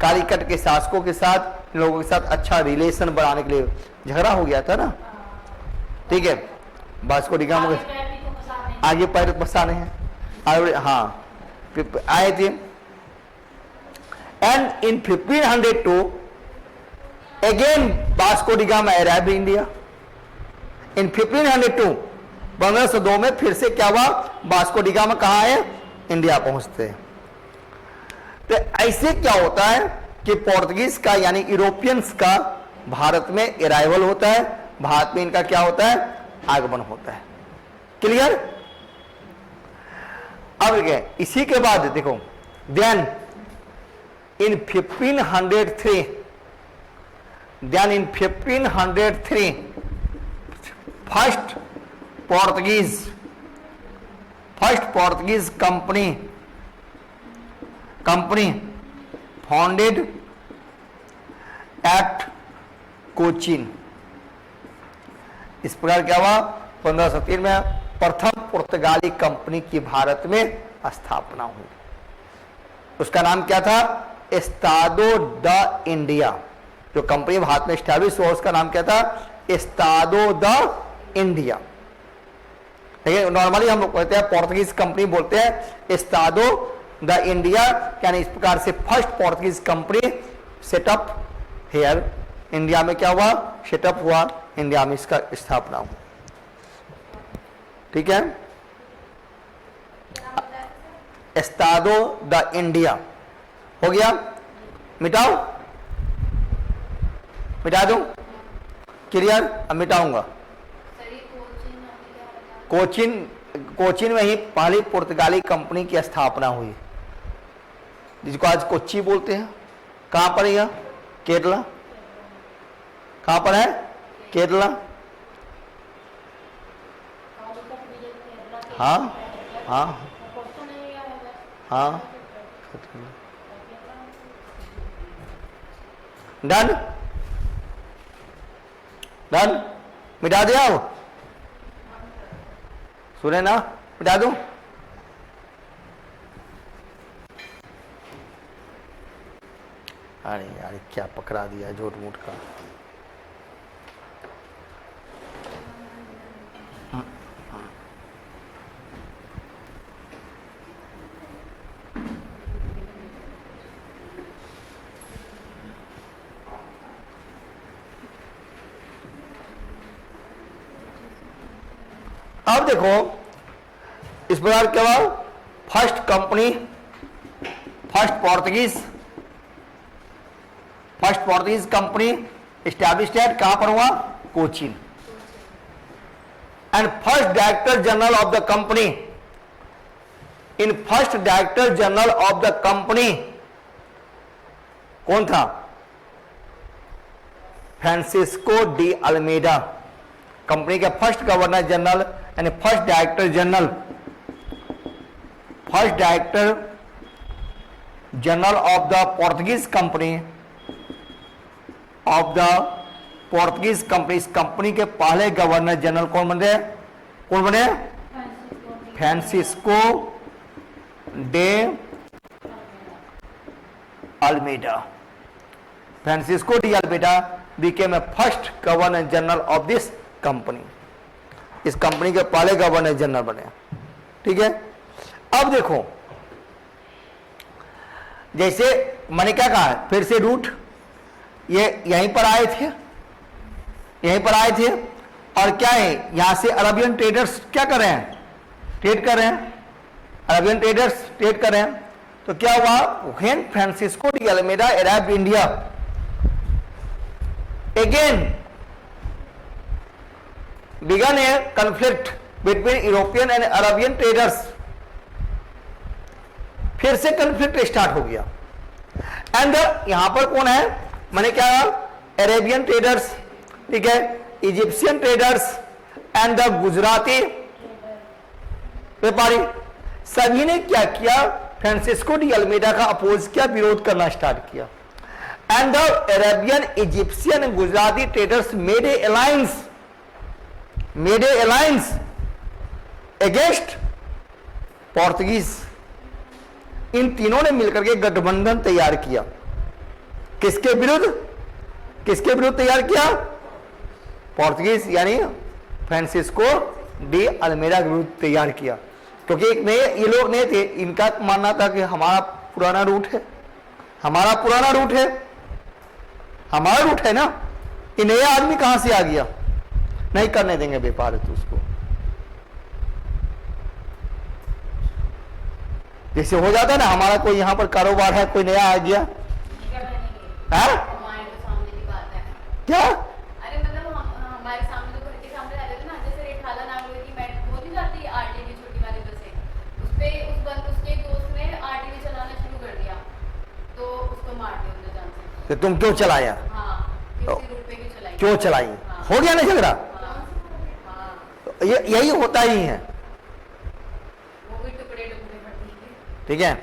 कालीकट के शासकों के साथ, लोगों के साथ अच्छा रिलेशन बनाने के लिए झगड़ा हो गया था ना, ठीक है। वास्को डी गामा आगे पैर फंसाने हैं, हाँ, आए थे। And in 1502 again Vasco da Gama arrived India. In 1502, 1502 में फिर से क्या हुआ? वास्को डी गामा कहां है? इंडिया पहुंचते हैं। तो ऐसे क्या होता है कि पोर्तुगीज का यानी यूरोपियंस का भारत में अराइवल होता है, भारत में इनका क्या होता है? आगमन होता है। क्लियर? अब क्या, इसी के बाद देखो, then in 1503, then in 1503 first Portuguese company founded at Cochin. इस प्रकार क्या हुआ? 1503 में प्रथम पुर्तगाली कंपनी की भारत में स्थापना हुई। उसका नाम क्या था? Estado the India. जो कंपनी भारत में स्टैब्लिश हुआ उसका नाम क्या था? Estado the India. लेकिन नॉर्मली हम लोग कहते हैं पोर्तुगीज कंपनी बोलते हैं, एस्तादो द इंडिया, यानी इस प्रकार से first Portuguese company setup here, India में क्या हुआ? सेटअप हुआ, इंडिया में इसका स्थापना हुई। ठीक है, एस्तादो द इंडिया हो गया। मिटाओ, मिटा दूं? क्लियर? अब मिटाऊंगा। कोचीन में ही पहली पुर्तगाली कंपनी की स्थापना हुई, जिसको आज कोच्चि बोलते हैं। कहां पर है? केरला। कहां पर है? केरला। हाँ हाँ हाँ, डन। डन, मिटा दिया अब, सुने ना, मिटा दूं? अरे यार क्या पकड़ा दिया झूठ मूठ का। अब देखो इस प्रकार क्या हुआ, first company, first Portuguese company established at, कहां पर हुआ, Cochin. And first director general of the company, in first director general of the company कौन था, फ्रांसिस्को डी अल्मेडा। कंपनी के फर्स्ट गवर्नर जनरल यानी first director general of the Portuguese company, इस कंपनी के पहले गवर्नर जनरल कौन बने, Francisco de Almeida. Francisco de Almeida became a first governor general of this company, इस कंपनी के पहले गवर्नर जनरल बने। ठीक है, अब देखो जैसे मैंने क्या कहा, फिर से रूट ये यहीं पर आए थे, और क्या है, यहां से अरबियन ट्रेडर्स क्या कर रहे हैं, ट्रेड कर रहे हैं, अरबियन ट्रेडर्स ट्रेड कर रहे हैं। तो क्या हुआ, when Francisco de Almeida arrived India, again began a conflict between European and Arabian traders, फिर से conflict स्टार्ट हो गया। एंड यहां पर कौन है, मैंने क्या, अरेबियन ट्रेडर्स, ठीक है, Egyptian traders and the Gujarati व्यापारी, सभी ने क्या किया, फ्रांसिस्को डी अल्मेडा का अपोज किया, विरोध करना स्टार्ट किया। And the Arabian, Egyptian and Gujarati traders made a alliance against Portuguese. इन तीनों ने मिलकर के गठबंधन तैयार किया, किसके विरुद्ध तैयार किया, पोर्तुगीज यानी फ्रांसिस्को डी अल्मेडा के विरुद्ध तैयार किया। क्योंकि एक नए ये लोग नहीं थे, इनका मानना था कि हमारा पुराना रूट है ना, ये नया आदमी कहां से आ गया, नहीं करने देंगे व्यापार तो उसको। जैसे हो जाता है ना, हमारा कोई यहां पर कारोबार है, कोई नया आ गया, क्या, अरे मतलब हमारे सामने तो घर के सामने रहते थे ना, जैसे रेठाला नाम की मैं वो नहीं जाती आरटीवी छोटी वाली बसें, उसके दोस्त ने आरटीवी चलाना शुरू कर दिया, तो उसको मार दिया उन्होंने जान से। तो तुम क्यों चलाया, हाँ, किसी रूट पे क्यों चलाई, हाँ। हो गया ना झगड़ा, हाँ। तो यही होता ही है, वो भी टुकड़े पड़ती। ठीक है।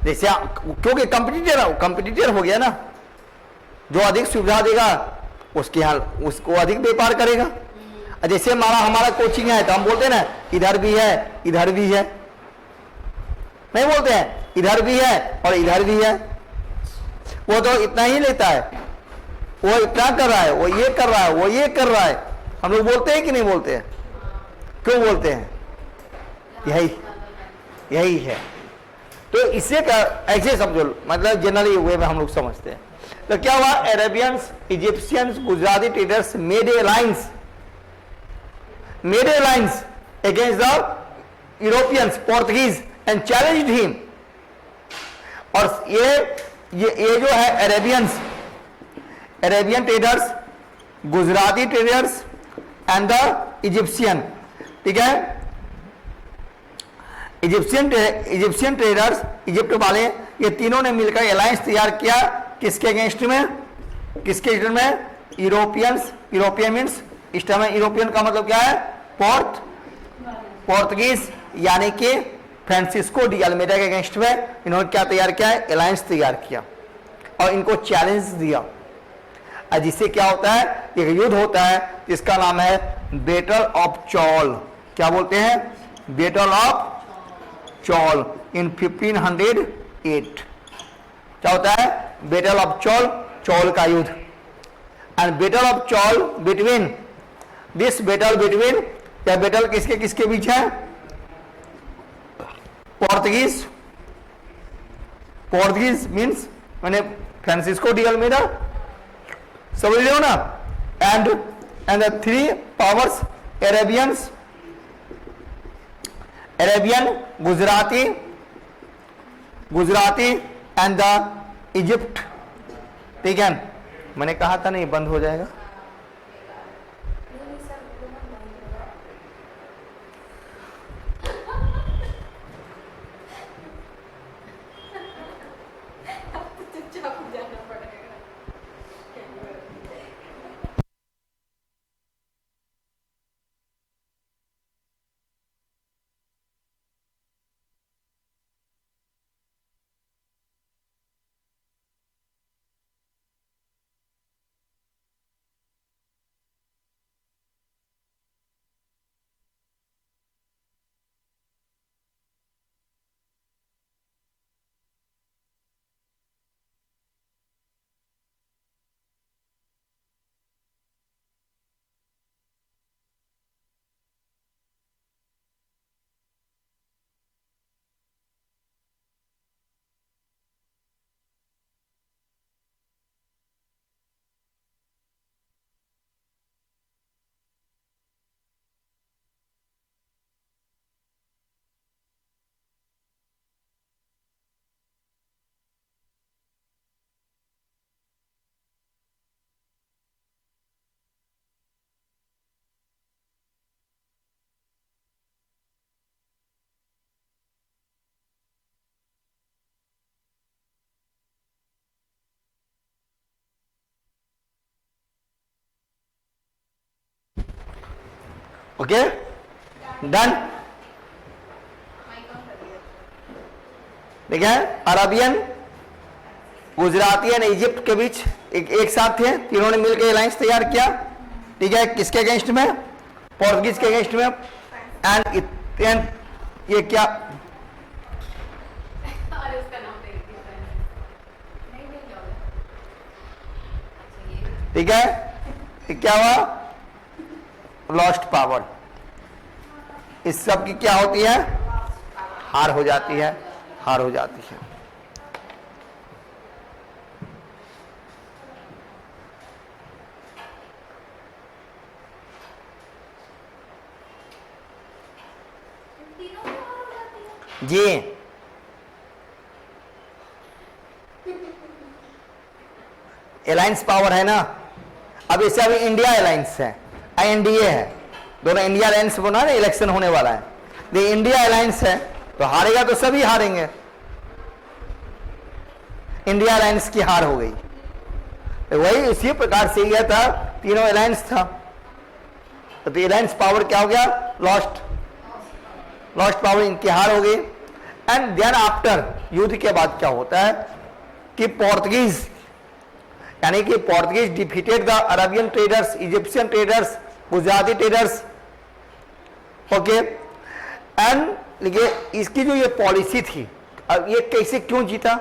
जैसे क्योंकि कंपटीटर हो गया ना, जो अधिक सुविधा देगा उसको अधिक व्यापार करेगा। जैसे हमारा कोचिंग है तो हम बोलते हैं ना, इधर भी है नहीं बोलते हैं, इधर भी है और इधर भी है। वो तो इतना ही लेता है, वो इतना कर रहा है, वो ये कर रहा है, वो ये कर रहा है। हम लोग बोलते हैं कि नहीं बोलते हैं, क्यों बोलते हैं, यही है। तो इसे ऐसे समझो, मतलब जनरली वे में हम लोग समझते हैं। तो क्या हुआ, Arabians, Egyptians, Gujarati traders made a alliance against the Europeans, Portuguese and challenged him. और ये जो है Arabian traders, Gujarati traders and the Egyptian, ठीक है, इजिप्शियन ट्रेडर्स, इजिप्ट वाले, ये तीनों ने मिलकर अलायंस तैयार किया, किसके अगेंस्ट में, यूरोपियन मीन्स इस टाइम यूरोपियन का मतलब क्या है, पोर्तुगीज यानी कि फ्रांसिस्को डी अल्मेडा के अगेंस्ट में इन्होंने क्या तैयार किया है, अलायंस तैयार किया और इनको चैलेंज दिया। जिससे क्या होता है, एक युद्ध होता है जिसका नाम है बैटल ऑफ चौल। क्या बोलते हैं? बैटल ऑफ चौल इन 1508। क्या होता है? बैटल ऑफ चौल, चौल का युद्ध। And battle of Chaul between, this battle between, क्या बैटल किसके किसके बीच है? पोर्तुगीज, पोर्तुगीज मीन्स मैंने फ्रांसिस्को डी अल्मेडा, समझ रहे हो ना, and the three powers, Arabians, Arabian, Gujarati, Gujarati and the Egypt. ठीक है, मैंने कहा था नहीं बंद हो जाएगा। Okay, done. ठीक है, अरबियन, गुजराती एंड इजिप्ट के बीच एक साथ थे, तीनों ने मिलकर अलायंस तैयार किया। ठीक है, किसके अगेंस्ट में? पोर्तुगीज के अगेंस्ट में। एंड ये क्या, अरे उसका नाम दे दीजिए। नहीं नहीं क्या होगा? अच्छा ये ठीक है, ये क्या हुआ? Lost power. इस सब की क्या होती है? हार हो जाती है, हार हो जाती है। तीनों में हार हो जाती है। जी, अलायंस पावर है ना। अब इससे अभी इंडिया अलायंस है, INDA है, दोनों इंडिया अलायंस बना ना, इलेक्शन होने वाला है। ये इंडिया अलायंस है तो हारेगा तो सभी हारेंगे। इंडिया अलायंस की हार हो गई। तो वही इसी प्रकार से यह था, तीनों अलायंस था तो अलायंस पावर क्या हो गया? लॉस्ट, लॉस्ट पावर, इनकी हार हो गई। एंड देन आफ्टर, युद्ध के बाद क्या होता है कि पोर्तुगीज, यानी कि Portuguese defeated the Arabian traders, Egyptian traders, Gujarati traders. Okay, and देखिए इसकी जो ये पॉलिसी थी, अब ये कैसे क्यों जीता?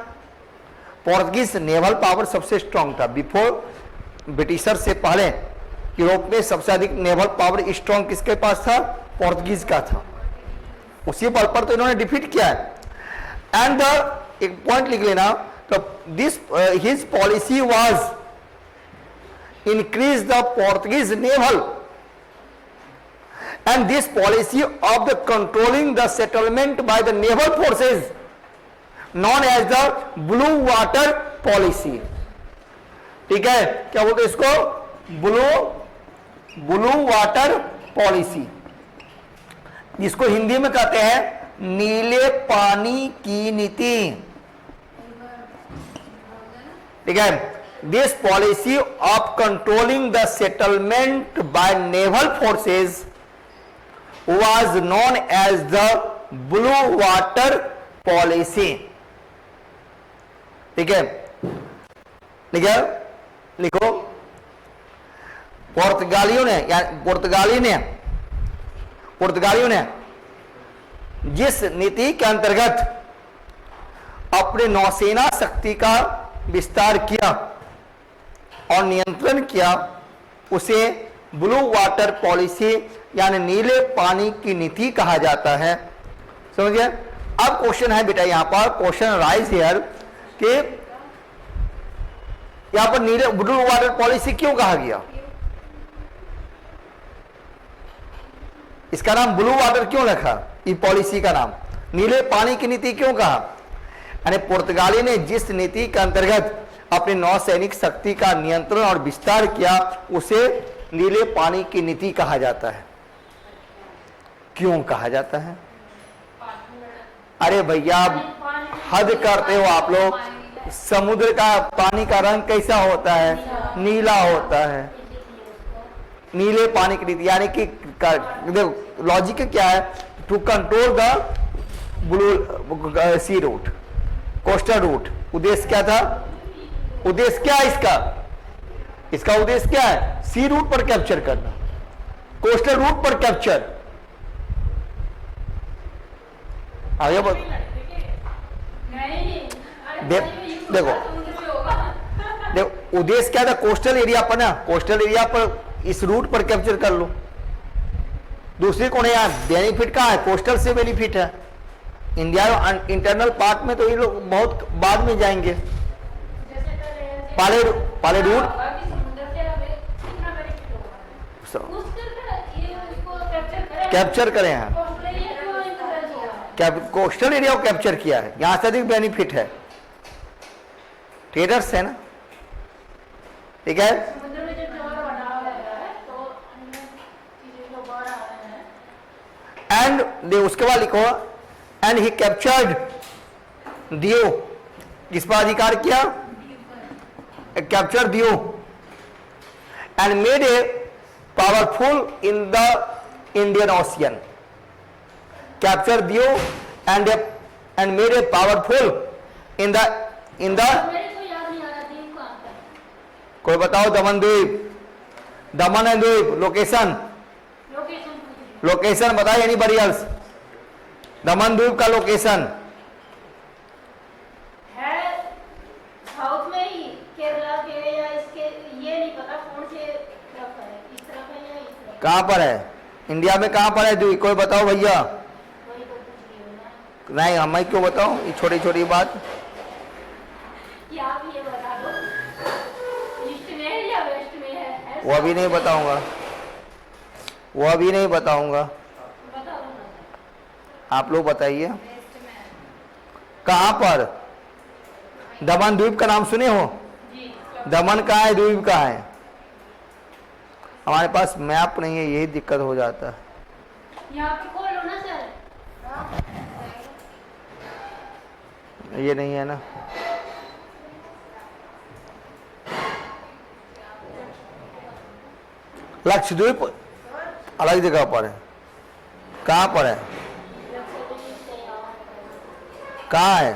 पोर्तुगीज नेवल पावर सबसे स्ट्रांग था। बिफोर ब्रिटिशर से पहले यूरोप में सबसे अधिक नेवल पावर स्ट्रांग किसके पास था? पोर्तुगीज का था। उसी बल पर तो इन्होंने डिफीट किया है। एंड एक पॉइंट लिख लेना, तो this his policy was increase the Portuguese naval, and this policy of the controlling the settlement by the naval forces known as the blue water policy। ठीक है, क्या बोलते हैं इसको? ब्लू वाटर पॉलिसी, जिसको हिंदी में कहते हैं नीले पानी की नीति। ठीक है, this policy of controlling the settlement by naval forces was known as the blue water policy। ठीक है, लिखो, पुर्तगालियों ने या पुर्तगालियों ने जिस नीति के अंतर्गत अपने नौसेना शक्ति का विस्तार किया और नियंत्रण किया उसे ब्लू वाटर पॉलिसी यानी नीले पानी की नीति कहा जाता है। समझिए। अब क्वेश्चन है बेटा, यहां पर क्वेश्चन राइज हियर कि यहां पर नीले ब्लू वाटर पॉलिसी क्यों कहा गया, इसका नाम ब्लू वाटर क्यों रखा, ये पॉलिसी का नाम नीले पानी की नीति क्यों कहा। यानी पुर्तगाली ने जिस नीति के अंतर्गत अपनी नौसैनिक शक्ति का नियंत्रण और विस्तार किया उसे नीले पानी की नीति कहा जाता है। क्यों कहा जाता है? अरे भैया हद करते हो आप लोग। समुद्र का पानी का रंग कैसा होता है? नीला होता है। नीले पानी की नीति यानी कि देखो लॉजिक क्या है, to control the blue sea route, coastal route. उद्देश्य क्या था? उद्देश्य क्या है इसका उद्देश्य क्या है? सी रूट पर कैप्चर करना, कोस्टल रूट पर कैप्चर। आगे देखो उद्देश्य क्या था? कोस्टल एरिया पर ना, कोस्टल एरिया पर इस रूट पर कैप्चर कर लो। दूसरी कौन है यार? बेनिफिट कहाँ है? कोस्टल से बेनिफिट है। इंडिया इंटरनल पार्ट में तो ये लोग बहुत बाद में जाएंगे। पहले रूट कैप्चर करें हैं, कोस्टल एरिया को कैप्चर किया है, यहां से अधिक बेनिफिट है। ट्रेडर्स है ना, ठीक है। एंड उसके बाद लिखो एंड ही कैप्चर्ड दियो, किस पर अधिकार किया? Capture Diu and made a powerful in the Indian Ocean. Capture Diu and made a powerful in the कोई बताओ? दमन द्वीप, दमन एंड द्वीप। लोकेशन बताइए एनीबॉडी एल्स? दमन द्वीप का लोकेशन है साउथ में ही, केरला के या इसके, ये नहीं पता कौन से तरफ है, इस तरफ है या इस तरफ। कहां पर है? इंडिया में कहां पर है द्वीप? कोई बताओ भैया। वही तो पूछ रही हूं ना। नहीं हमें क्यों बताओ ये छोटी छोटी बात? क्या आप ये बता दो, ईस्ट में है या वेस्ट में है? वो अभी नहीं बताऊंगा, वो अभी नहीं बताऊंगा, बता दो ना। आप लोग बताइए कहां पर। दमन द्वीप का नाम सुने हो? जी। दमन कहाँ है, द्वीप कहाँ है? हमारे पास मैप नहीं है, यही दिक्कत हो जाता है। यहाँ पे खोलो ना सर। ये नहीं है ना। लक्षद्वीप अलग जगह पर है। कहाँ पर है? कहाँ है?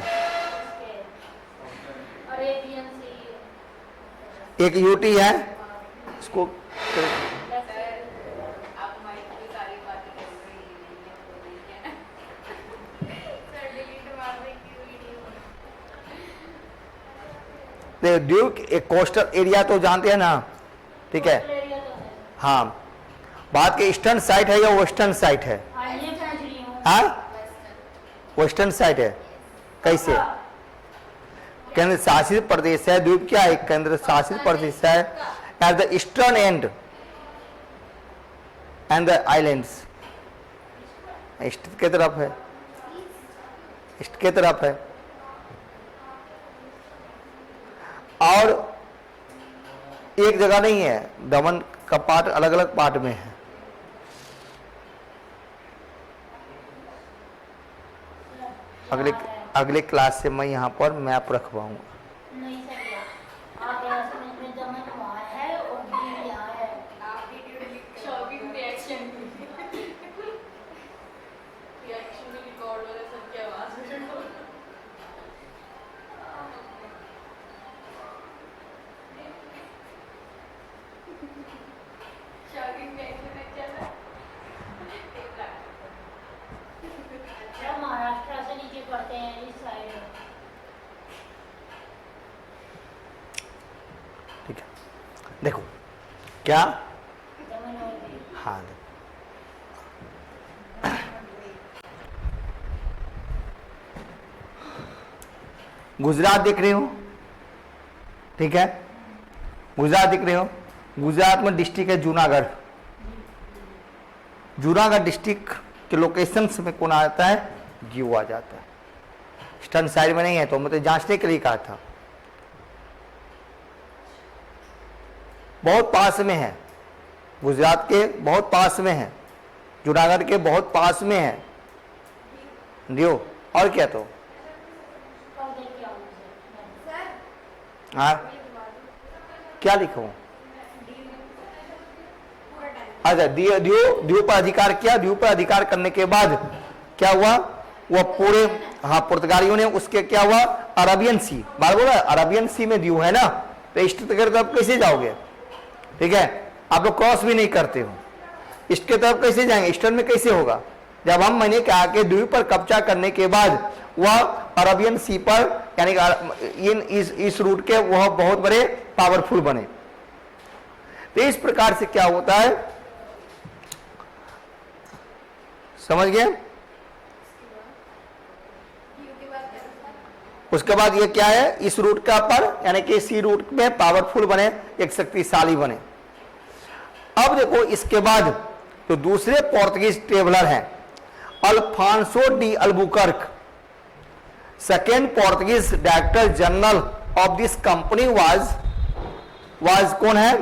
अरेबियन सी। एक यूटी है इसको आप माइक पे सारी बातें कर रही हैं, सर डिलीट मार देंगे वीडियो। द्वीप एक कोस्टल एरिया तो जानते हैं ना, ठीक है। एरिया तो है। हाँ, बात के ईस्टर्न साइड है या वेस्टर्न साइड है? हाँ ये समझ रही हूँ। हाँ वेस्टर्न साइड है। कैसे? केंद्र शासित प्रदेश है। द्वीप क्या है? केंद्र शासित प्रदेश है at the eastern and and the islands. East के तरफ है, ईस्ट के तरफ है। और एक जगह नहीं है, दमन का पार्ट अलग अलग पार्ट में है। अगले क्लास से मैं यहाँ पर मैप रखवाऊंगा। नहीं सर, आप यहाँ समझ में दमन वहाँ है और दीव यहाँ है। आप video delete shocking reaction reaction में रिकॉर्ड हो रहा सबकी आवाज में। ठीक है, देखो क्या, जमुना नदी। हाँ गुजरात देख रहे हो, ठीक है, गुजरात दिख रहे हो, गुजरात में डिस्ट्रिक्ट है जूनागढ़। जूनागढ़ डिस्ट्रिक्ट के लोकेशन में कौन आता है, दीव आ जाता है। ईस्टर्न साइड में नहीं है, तो मतलब जांचने के लिए कहा था। बहुत पास में है, गुजरात के बहुत पास में है, जूनागढ़ के बहुत पास में है दीव। और क्या तो कल देख के आओ मुझे। हाँ क्या लिखूं, अच्छा द्वीप पर अधिकार किया। द्वीप पर अधिकार करने के बाद क्या हुआ, वह पूरे, हाँ पुर्तगालियों ने उसके क्या हुआ, अरबियन सी, बार बोला अरबियन सी में द्वीप है ना, तो ईस्ट की तरफ कैसे जाओगे, ठीक है, आप लोग क्रॉस भी नहीं करते हो, ईस्ट की तरफ कैसे जाएंगे, ईस्टर्न में कैसे होगा। जब हम मैंने कहा कि द्वीप पर कब्जा करने के बाद वह अरबियन सी पर यानी इस रूट के वह बहुत बड़े पावरफुल बने। तो इस प्रकार से क्या होता है, समझ गए। उसके बाद ये क्या है, इस रूट का पर यानी कि इसी रूट में पावरफुल बने, एक शक्तिशाली बने। अब देखो इसके बाद तो दूसरे पोर्तुगीज ट्रेवलर हैं Alfonso de Albuquerque. Second Portuguese director general of this company was कौन है,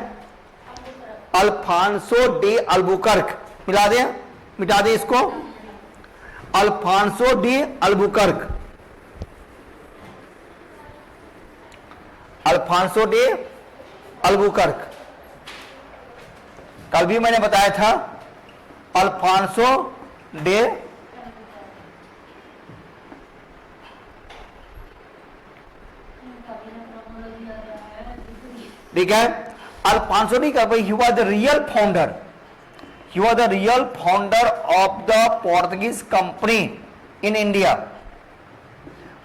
अल्फांसो डी अल्बुकर्क। मिटा दें इसको, Alfonso de Albuquerque, Alfonso de Albuquerque. कल भी मैंने बताया था अल्फांसो डे ठीक है, अल्फांसो डी का भाई, ही was the real founder, he was the real founder of the Portuguese company in India,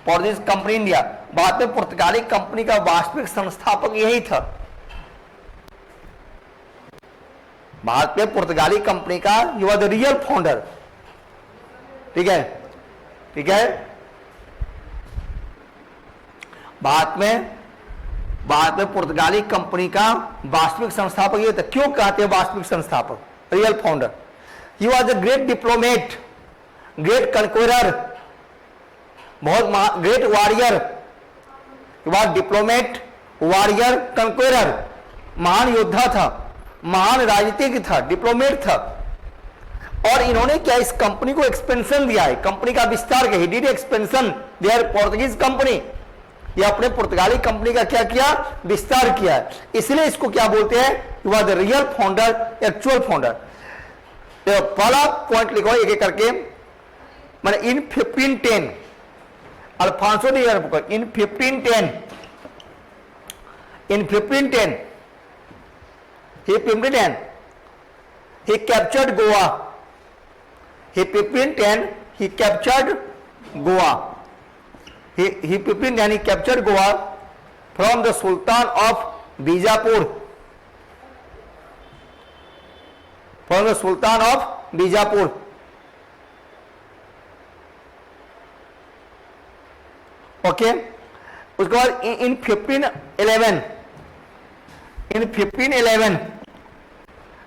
Portuguese company India। बाद में पुर्तगाली कंपनी का वास्तविक संस्थापक यही था। भारत में पुर्तगाली कंपनी का he was the real founder, ठीक है, ठीक है। भारत में पुर्तगाली कंपनी का वास्तविक संस्थापक ये था। क्यों कहते हैं वास्तविक संस्थापक, real founder. He was a great diplomat, great conqueror, बहुत great warrior, diplomat, warrior, conqueror, महान योद्धा था, महान राजनीतिक था, डिप्लोमेट था। और इन्होंने क्या इस कंपनी को एक्सपेंशन दिया है, कंपनी का विस्तार किया, he did expansion there Portuguese company, ये अपने पुर्तगाली कंपनी का क्या किया, विस्तार किया है। इसलिए इसको क्या बोलते हैं, he was the real founder, actual founder. तो पहला पॉइंट लिखो एक एक करके, मैंने in 1510 Alfonso de Albuquerque, in 1510 he captured Goa, he 1510 he captured Goa, he 1510 he captured Goa from the Sultan of Bijapur, from the Sultan of Bijapur। Okay, उसके बाद इन 1511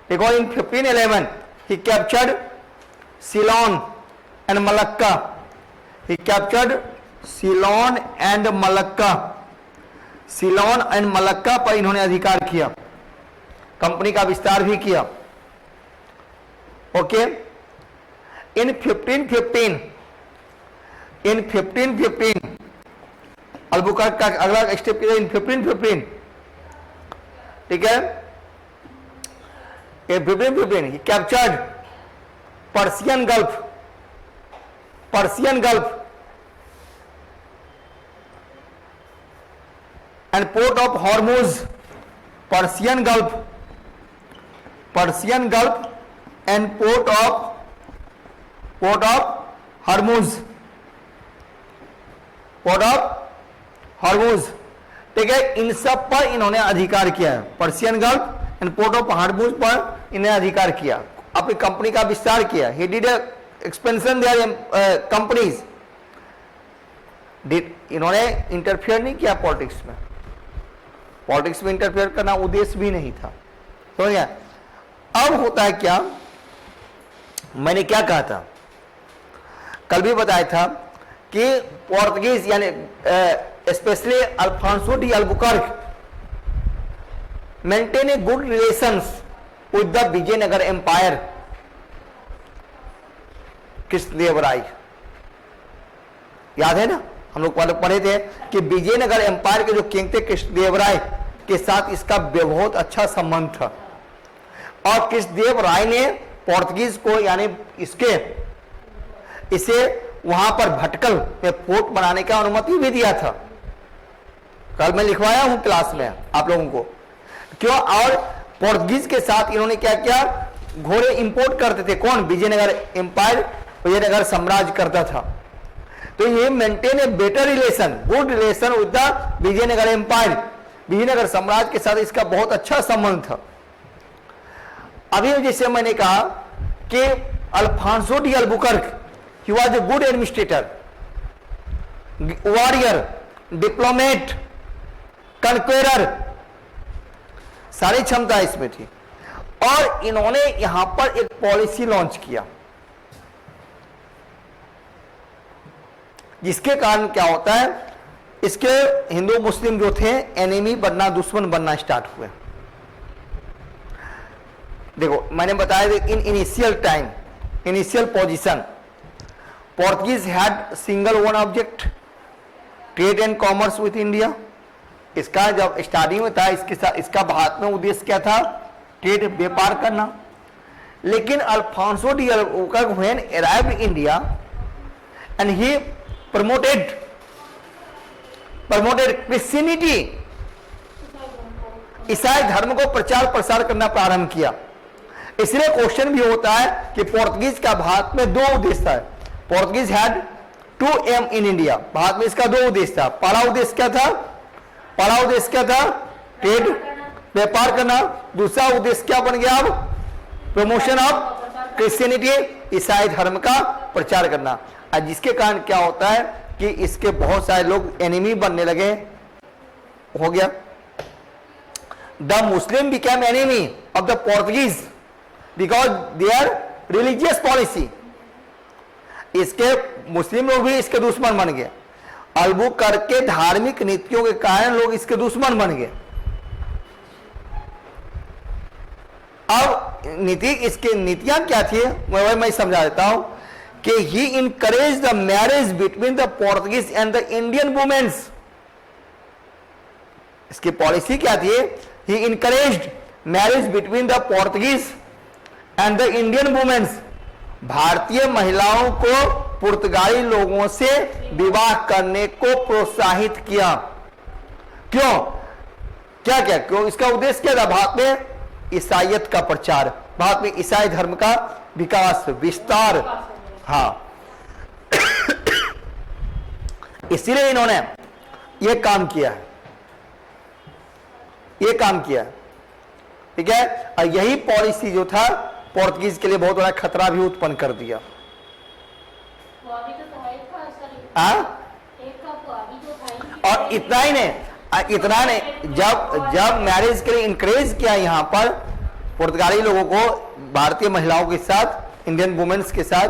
देखो इन 1511 he captured Ceylon and Malacca, he captured Ceylon and Malacca, Ceylon and Malacca पर इन्होंने अधिकार किया, कंपनी का विस्तार भी किया। ओके, इन 1515 अल्बुकर्क का अगला स्टेप किया इन 1515, ठीक है, इन 1515 he captured Persian Gulf and port of Hormuz, Persian Gulf and port of Hormuz, ठीक है, इन सब पर इन्होंने अधिकार किया है। Persian Gulf and port of Hormuz पर इन्हें अधिकार किया, अपनी कंपनी का विस्तार किया। He did expansion their companies. इन्होंने इंटरफेयर नहीं किया पॉलिटिक्स में, पॉलिटिक्स में इंटरफेयर करना उद्देश्य भी नहीं था। समझ गया? अब होता है क्या, मैंने क्या कहा था, कल भी बताया था कि पोर्तुगीज यानी specially Alfonso de Albuquerque maintain a good relations with the Vijayanagar empire. Krishnadevaraya, याद है ना, हम लोग पढ़े थे कि विजयनगर एम्पायर के जो किंग थे कृष्णदेवराय के साथ इसका बहुत अच्छा संबंध था, और कृष्णदेवराय ने पोर्तुगीज को यानी इसे वहां पर भटकल में फोर्ट बनाने का अनुमति भी दिया था। कल मैं लिखवाया हूं क्लास में आप लोगों को, क्यों? और पोर्तुगीज के साथ इन्होंने क्या किया, घोड़े इंपोर्ट करते थे। कौन? विजयनगर एम्पायर, विजयनगर साम्राज्य करता था। तो ये maintain a better relation, good relation with the Vijayanagar empire. Vijayanagar साम्राज्य के साथ इसका बहुत अच्छा संबंध था। अभी जैसे मैंने कहा कि Alfonso de Albuquerque, he was a good administrator, warrior, diplomat, conqueror, सारी क्षमता इसमें थी। और इन्होंने यहां पर एक पॉलिसी लॉन्च किया, जिसके कारण क्या होता है, इसके हिंदू मुस्लिम जो थे एनिमी बनना, दुश्मन बनना स्टार्ट हुए। देखो मैंने बताया in initial time, initial position, Portuguese had single one object, trade and commerce with India. इसका जब स्टार्टिंग में था, इसके साथ इसका भारत में उद्देश्य क्या था, ट्रेड, व्यापार करना। लेकिन Alfonso de Albuquerque when arrived in India and he promoted Christianity, ईसाई धर्म को प्रचार प्रसार करना प्रारंभ किया। इसलिए क्वेश्चन भी होता है कि पोर्तुगीज का भारत में दो उद्देश्य था। Portuguese had 2 aim in India, भारत में इसका दो उद्देश्य था। पहला उद्देश्य क्या था, ट्रेड, व्यापार करना। दूसरा उद्देश्य क्या बन गया अब, प्रमोशन ऑफ क्रिश्चियनिटी, ईसाई धर्म का प्रचार करना। और जिसके कारण क्या होता है कि इसके बहुत सारे लोग एनिमी बनने लगे, हो गया। The Muslim became enemy of the Portuguese because there religious policy. इसके मुस्लिम लोग भी इसके दुश्मन बन गए। अल्बुकर्क के धार्मिक नीतियों के कारण लोग इसके दुश्मन बन गए। अब इसके नीतियां क्या थी मैं समझा देता हूं कि he encourage the marriage between the Portuguese and the Indian womens. इसकी पॉलिसी क्या थी, he encouraged marriage between the Portuguese and the Indian womens. भारतीय महिलाओं को पुर्तगाली लोगों से विवाह करने को प्रोत्साहित किया। क्यों, क्यों? इसका उद्देश्य क्या था, भारत में ईसाईयत का प्रचार, भारत में ईसाई धर्म का विकास, विस्तार। हाँ इसलिए इन्होंने यह काम किया, ठीक है। और यही पॉलिसी जो था पोर्तुगीज के लिए बहुत बड़ा खतरा भी उत्पन्न कर दिया। और इतना ही नहीं, जब मैरिज के लिए इंकरेज किया यहां पर पुर्तगाली लोगों को भारतीय महिलाओं के साथ, इंडियन वुमेन्स के साथ,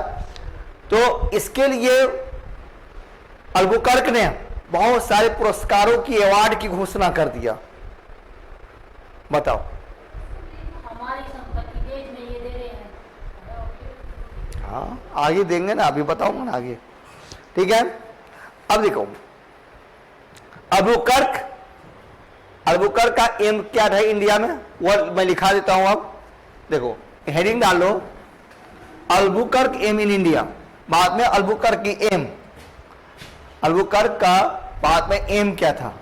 तो इसके लिए अल्बुकर्क ने बहुत सारे पुरस्कारों की, अवार्ड की घोषणा कर दिया। बताओ, हमारी संपत्ति देश में ये दे रहे हैं। हाँ आगे देंगे ना, अभी बताऊंगा ना आगे, ठीक है। अब देखो अल्बुकर्क का एम क्या था इंडिया में, वो मैं लिखा देता हूं। अब देखो हेडिंग डाल लो, अल्बुकर्क एम इन इंडिया। बाद में अल्बुकर्क की एम, अल्बुकर्क का बाद में एम क्या था,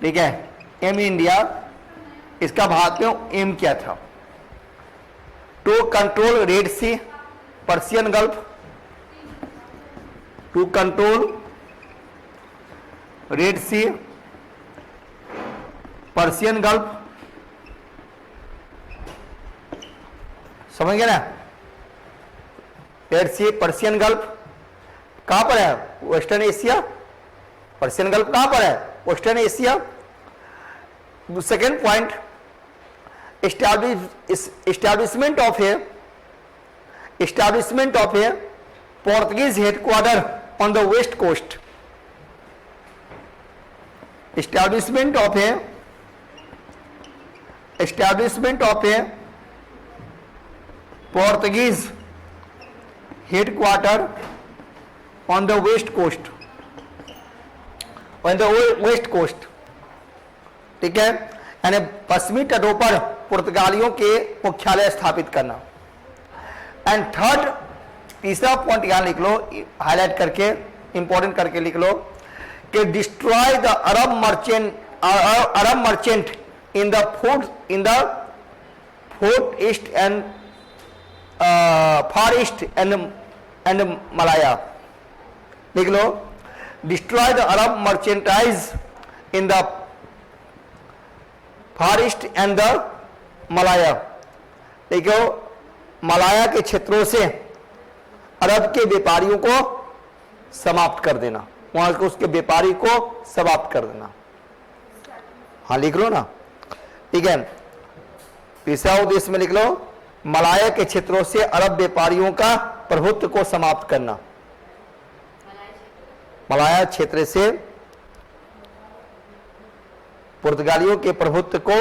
ठीक है, एम इन इंडिया। इसका भारत में एम क्या था, to control red sea, Persian gulf, to control red sea Persian gulf, समझ गए ना, रेड सी, पर्शियन गल्फ कहां पर है? Western Asia. पर्शियन गल्फ कहां पर है? Western Asia. Second point, establishment of a Portuguese headquarter on the west coast. Establishment of a Portuguese headquarter on the west coast. On the west coast, ठीक है, यानी पश्चिमी तटों पर पुर्तगालियों के मुख्यालय स्थापित करना। एंड थर्ड, तीसरा पॉइंट यहां लिख लो, हाईलाइट करके, इंपॉर्टेंट करके लिख लो कि destroy the Arab merchant in the fort east and far east and Malaya. लिख लो, destroy the Arab merchandise in the far east and the Malaya. देखो, मलाया के क्षेत्रों से अरब के व्यापारियों को समाप्त कर देना, वहां के उसके व्यापारी को समाप्त कर देना। हाँ लिख लो ना, ठीक है। तीसरा उद्देश्य में लिख लो, मलाया के क्षेत्रों से अरब व्यापारियों का प्रभुत्व को समाप्त करना। मलाया क्षेत्र से पुर्तगालियों के प्रभुत्व को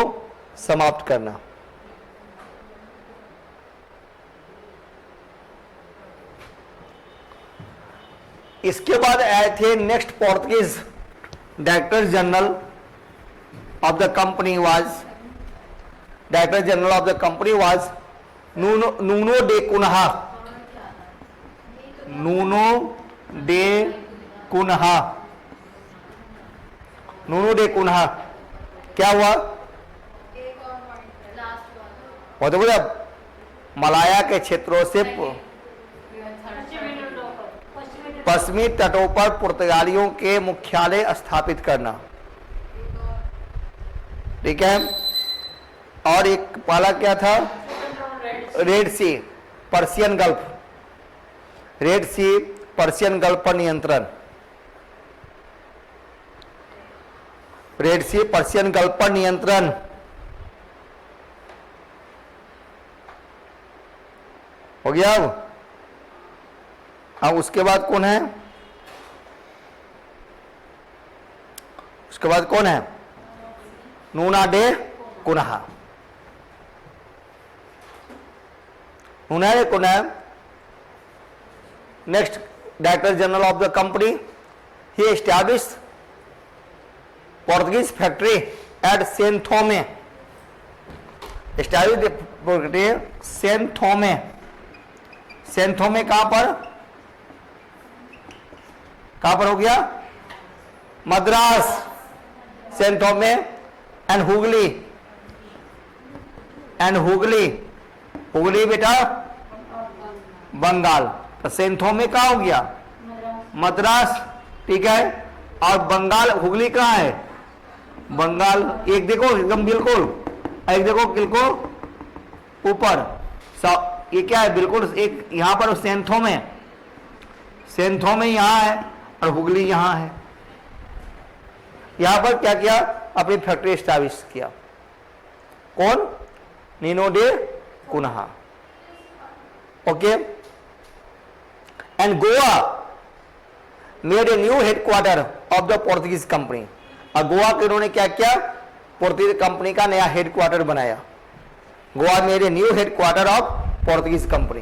समाप्त करना। इसके बाद आए थे next Portuguese director general of the company was Nuno da Cunha. क्या हुआ? एक और पॉइंट लास्ट हुआ तो बोला मलाया के क्षेत्रों से पश्चिमी तटों पर पुर्तगालियों के मुख्यालय स्थापित करना, ठीक है। और एक पहला क्या था? Red sea, Persian gulf, red sea, Persian gulf पर नियंत्रण। रेड सी, पर्शियन गल्फ पर नियंत्रण। हो गया। अब उसके बाद कौन है? उसके बाद कौन है? Nuno de Cunha. Nuno de Cunha next director general of the company. He establish Portuguese factory at Saint Thome. Establish factory Saint Thome. Saint Thome कहां पर? कहां पर हो गया? Madras, Saint Thome and Hooghly. Hooghly बेटा बंगाल। तो सेंट थोमे कहां हो गया? मद्रास, ठीक है। और बंगाल, हुगली कहां है? बंगाल। एक देखो एकदम बिल्कुल, एक देखो बिल्कुल ऊपर। ये क्या है? बिल्कुल एक यहां पर सेंट थोमे यहां है और हुगली यहां है। यहां पर क्या किया? अपनी फैक्ट्री एस्टैब्लिश किया। कौन? Nino da Cunha. Okay. And Goa made a new headquarter of the Portuguese company. और गोवा के उन्होंने क्या किया? पोर्तुगीज कंपनी का नया हेडक्वार्टर बनाया। Goa made a new headquarter of Portuguese company.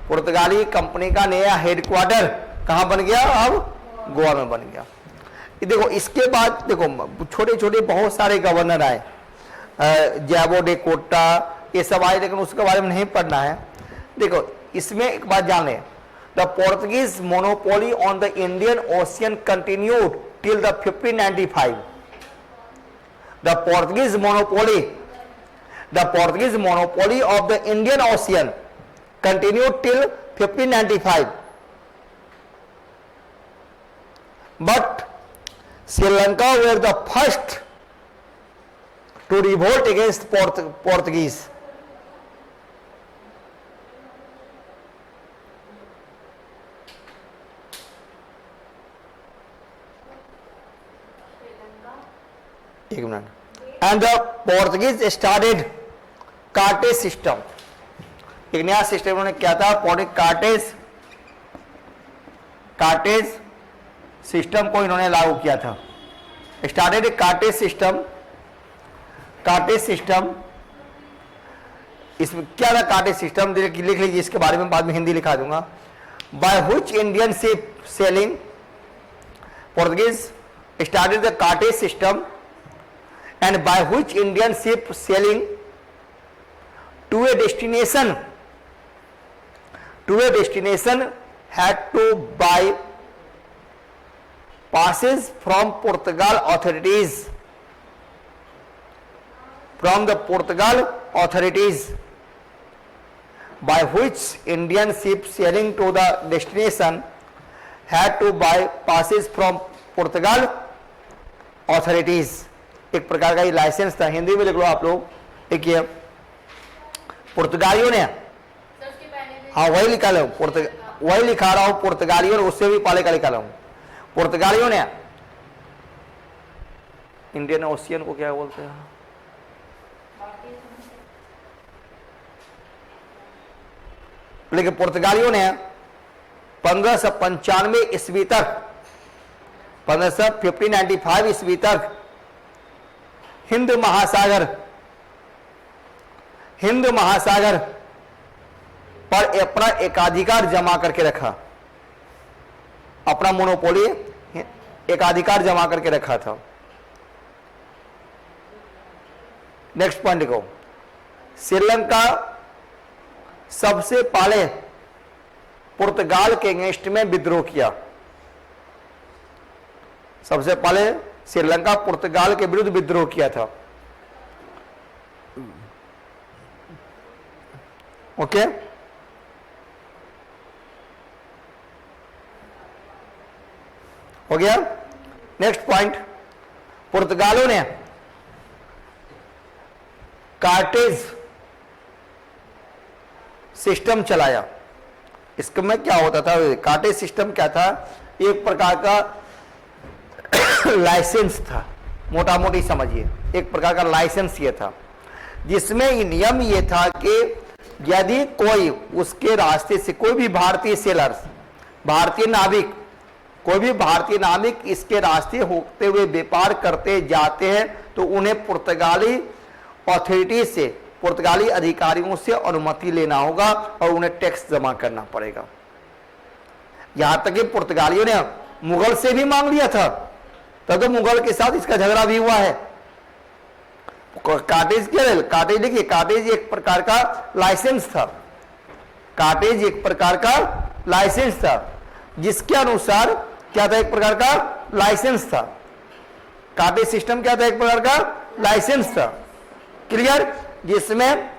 पुर्तगाली कंपनी का नया हेडक्वार्टर कहां बन गया? अब गोवा में बन गया। देखो इसके बाद देखो छोटे छोटे बहुत सारे गवर्नर आए, जैबो डे कोटा, ये सब आए, लेकिन उसके बारे में नहीं पढ़ना है। देखो इसमें एक बात जान लें, the Portuguese monopoly on the Indian Ocean continued till the 1595। The Portuguese monopoly of the Indian Ocean continued till 1595, but Sri Lanka were the first to revolt against Portuguese. एक minute. And the Portuguese started cartaz system, एक नया सिस्टम उन्होंने क्या था, कार्टेज सिस्टम को इन्होंने लागू किया था। स्टार्टेड कार्टेज सिस्टम, इसमें क्या था कार्टेज सिस्टम, लिख लीजिए, इसके बारे में बाद में हिंदी लिखा दूंगा। By which Indian ship sailing, Portuguese started the cartaz system and by which Indian ship sailing to a destination had to buy passes from Portugal authorities, by which Indian ship sailing to the destination had to buy passes from Portugal authorities। एक प्रकार का ये लाइसेंस था। हिंदी में लिख लो आप लोग। एक ये पुर्तगालियों ने, सर उसके पहले भी हाँ वही लिखा लो, वही लिखा रहा हूं, पुर्तगालियों ने, उससे भी पहले का लिखा रहा हूं। पुर्तगालियों ने, इंडियन ओशियन को क्या बोलते हैं, लेकिन पुर्तगालियों ने 1595 ईस्वी तक, 1595 ईस्वी तक हिंद महासागर पर अपना एकाधिकार जमा करके रखा, अपना मोनोपोली एकाधिकार जमा करके रखा था। नेक्स्ट पॉइंट देखो, श्रीलंका सबसे पहले पुर्तगाल के अगेंस्ट में विद्रोह किया। सबसे पहले श्रीलंका पुर्तगाल के विरुद्ध विद्रोह किया था। ओके, हो गया। नेक्स्ट पॉइंट, पुर्तगालों ने कार्टेज सिस्टम चलाया। इसमें क्या होता था, कार्टेज सिस्टम क्या था, एक प्रकार का लाइसेंस था, मोटा मोटी समझिए, एक प्रकार का लाइसेंस ये था, जिसमें नियम ये था कि यदि कोई उसके रास्ते से कोई भी भारतीय सेलर्स, भारतीय नाविक, कोई भी भारतीय नाविक इसके रास्ते होते हुए व्यापार करते जाते हैं तो उन्हें पुर्तगाली अथॉरिटी से, पुर्तगाली अधिकारियों से अनुमति लेना होगा और उन्हें टैक्स जमा करना पड़ेगा। यहां तक कि पुर्तगालियों ने मुगल से भी मांग लिया था, तब तो मुगल के साथ इसका झगड़ा भी हुआ है। कार्टेज क्या है, कार्टेज देखिए, कार्टेज एक प्रकार का लाइसेंस था, कार्टेज एक प्रकार का लाइसेंस था, जिसके अनुसार क्या था, एक प्रकार का लाइसेंस था। कार्टेज सिस्टम क्या था, एक प्रकार का लाइसेंस था। क्लियर, जिसमें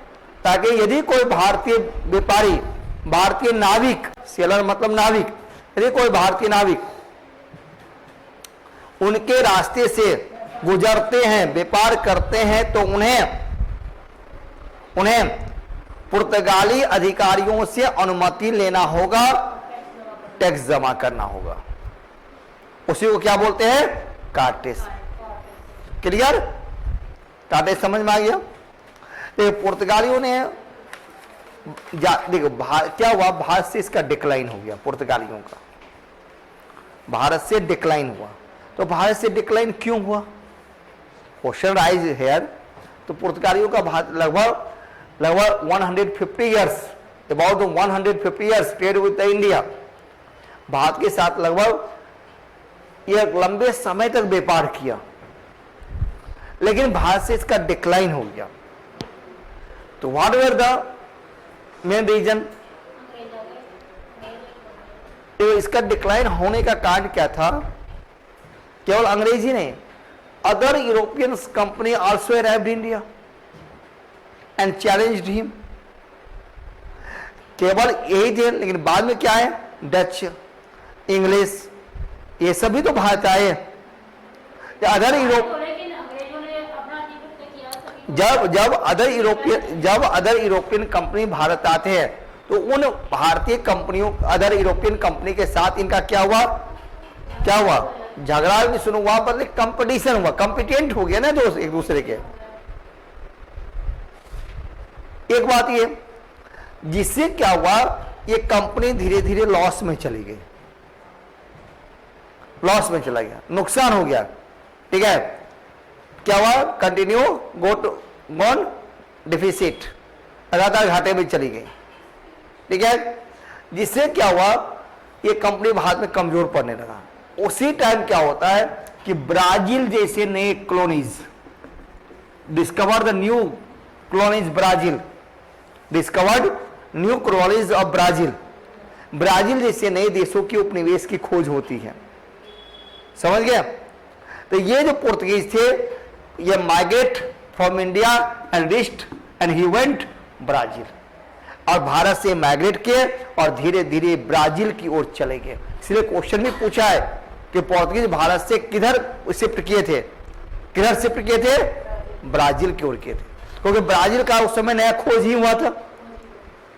ताकि यदि कोई भारतीय व्यापारी, भारतीय नाविक, सेलर मतलब नाविक, यदि कोई भारतीय नाविक उनके रास्ते से गुजरते हैं, व्यापार करते हैं, तो उन्हें पुर्तगाली अधिकारियों से अनुमति लेना होगा, टैक्स जमा करना होगा। उसी को क्या बोलते हैं, कार्टेज। क्लियर, कार्टेज समझ में आ गया। तो पुर्तगालियों ने देखो क्या हुआ, भारत से इसका डिक्लाइन हो गया, पुर्तगालियों का भारत से डिक्लाइन हुआ। तो भारत से डिक्लाइन क्यों हुआ, क्वेश्चन राइज हेयर। तो पुर्तगालियों का भारत लगभग 150 years, about 150 years trade with India, Bharat के साथ लगभग एक लंबे समय तक व्यापार किया, लेकिन भारत से इसका डिक्लाइन हो गया। तो what were the main reason, तो इसका डिक्लाइन होने का कारण क्या था, केवल अंग्रेजी नहीं, other European company also arrived India and challenged him. केवल यही थे, लेकिन बाद में क्या है, डच, इंग्लिश, ये सभी तो भारत आए। अदर यूरोप, लेकिन अंग्रेजों ने अपना अधिपत्य किया जब अदर यूरोपियन कंपनी भारत आते हैं तो उन भारतीय कंपनियों, अदर यूरोपियन कंपनी के साथ इनका क्या हुआ, झगड़ा भी सुनो हुआ, बदले कंपटीशन हुआ, कॉम्पिटेंट हो गया ना दोस्त एक दूसरे के। एक बात ये, जिससे क्या हुआ, ये कंपनी धीरे धीरे लॉस में चली गई, लॉस में चला गया, नुकसान हो गया। ठीक है, क्या हुआ, कंटिन्यू गॉन डिफिसिट, लगातार घाटे में चली गई। ठीक है, जिससे क्या हुआ, ये कंपनी भारत में कमजोर पड़ने लगा। उसी टाइम क्या होता है कि ब्राजील जैसे नए colonies, discover the new colonies, Brazil discovered new colonies of Brazil, Brazil जैसे नए देशों की उपनिवेश की खोज होती है। समझ गए? तो ये जो पुर्तगीज थे, ये migrate from India and reached and he went Brazil, और भारत से माइग्रेट किए और धीरे धीरे ब्राजील की ओर चले गए। इसलिए क्वेश्चन भी पूछा है कि पुर्तगीज भारत से किधर शिफ्ट किए थे, किधर शिफ्ट किए थे, ब्राजील की ओर किए थे, क्योंकि ब्राजील का उस समय नया खोज ही हुआ था।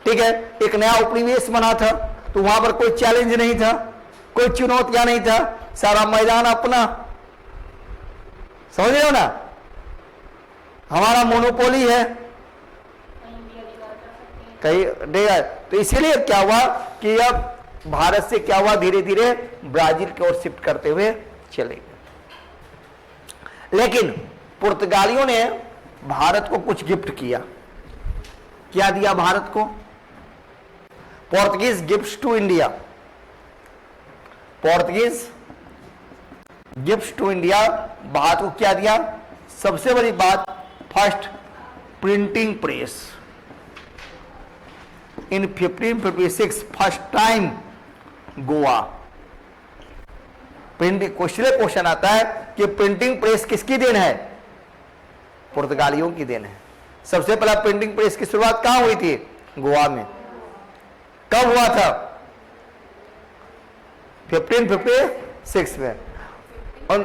ठीक है, एक नया उपनिवेश बना था, तो वहां पर कोई चैलेंज नहीं था, कोई चुनौतियां नहीं था, सारा मैदान अपना। समझ रहे हो ना, हमारा मोनोपोली है कहीं। ठीक है, तो इसीलिए क्या हुआ कि अब भारत से क्या हुआ, धीरे धीरे ब्राजील की ओर शिफ्ट करते हुए चले गए। लेकिन पुर्तगालियों ने भारत को कुछ गिफ्ट किया। क्या दिया भारत को? Portuguese gifts to India, Portuguese gifts to India, भारत को क्या दिया? सबसे बड़ी बात, first printing press in 1556, first time Goa. Printing, question आता है कि प्रिंटिंग प्रेस किसकी देन है? पुर्तगालियों की देन है। सबसे पहला प्रिंटिंग प्रेस की शुरुआत कहां हुई थी? गोवा में। कब हुआ था? 1556 में। और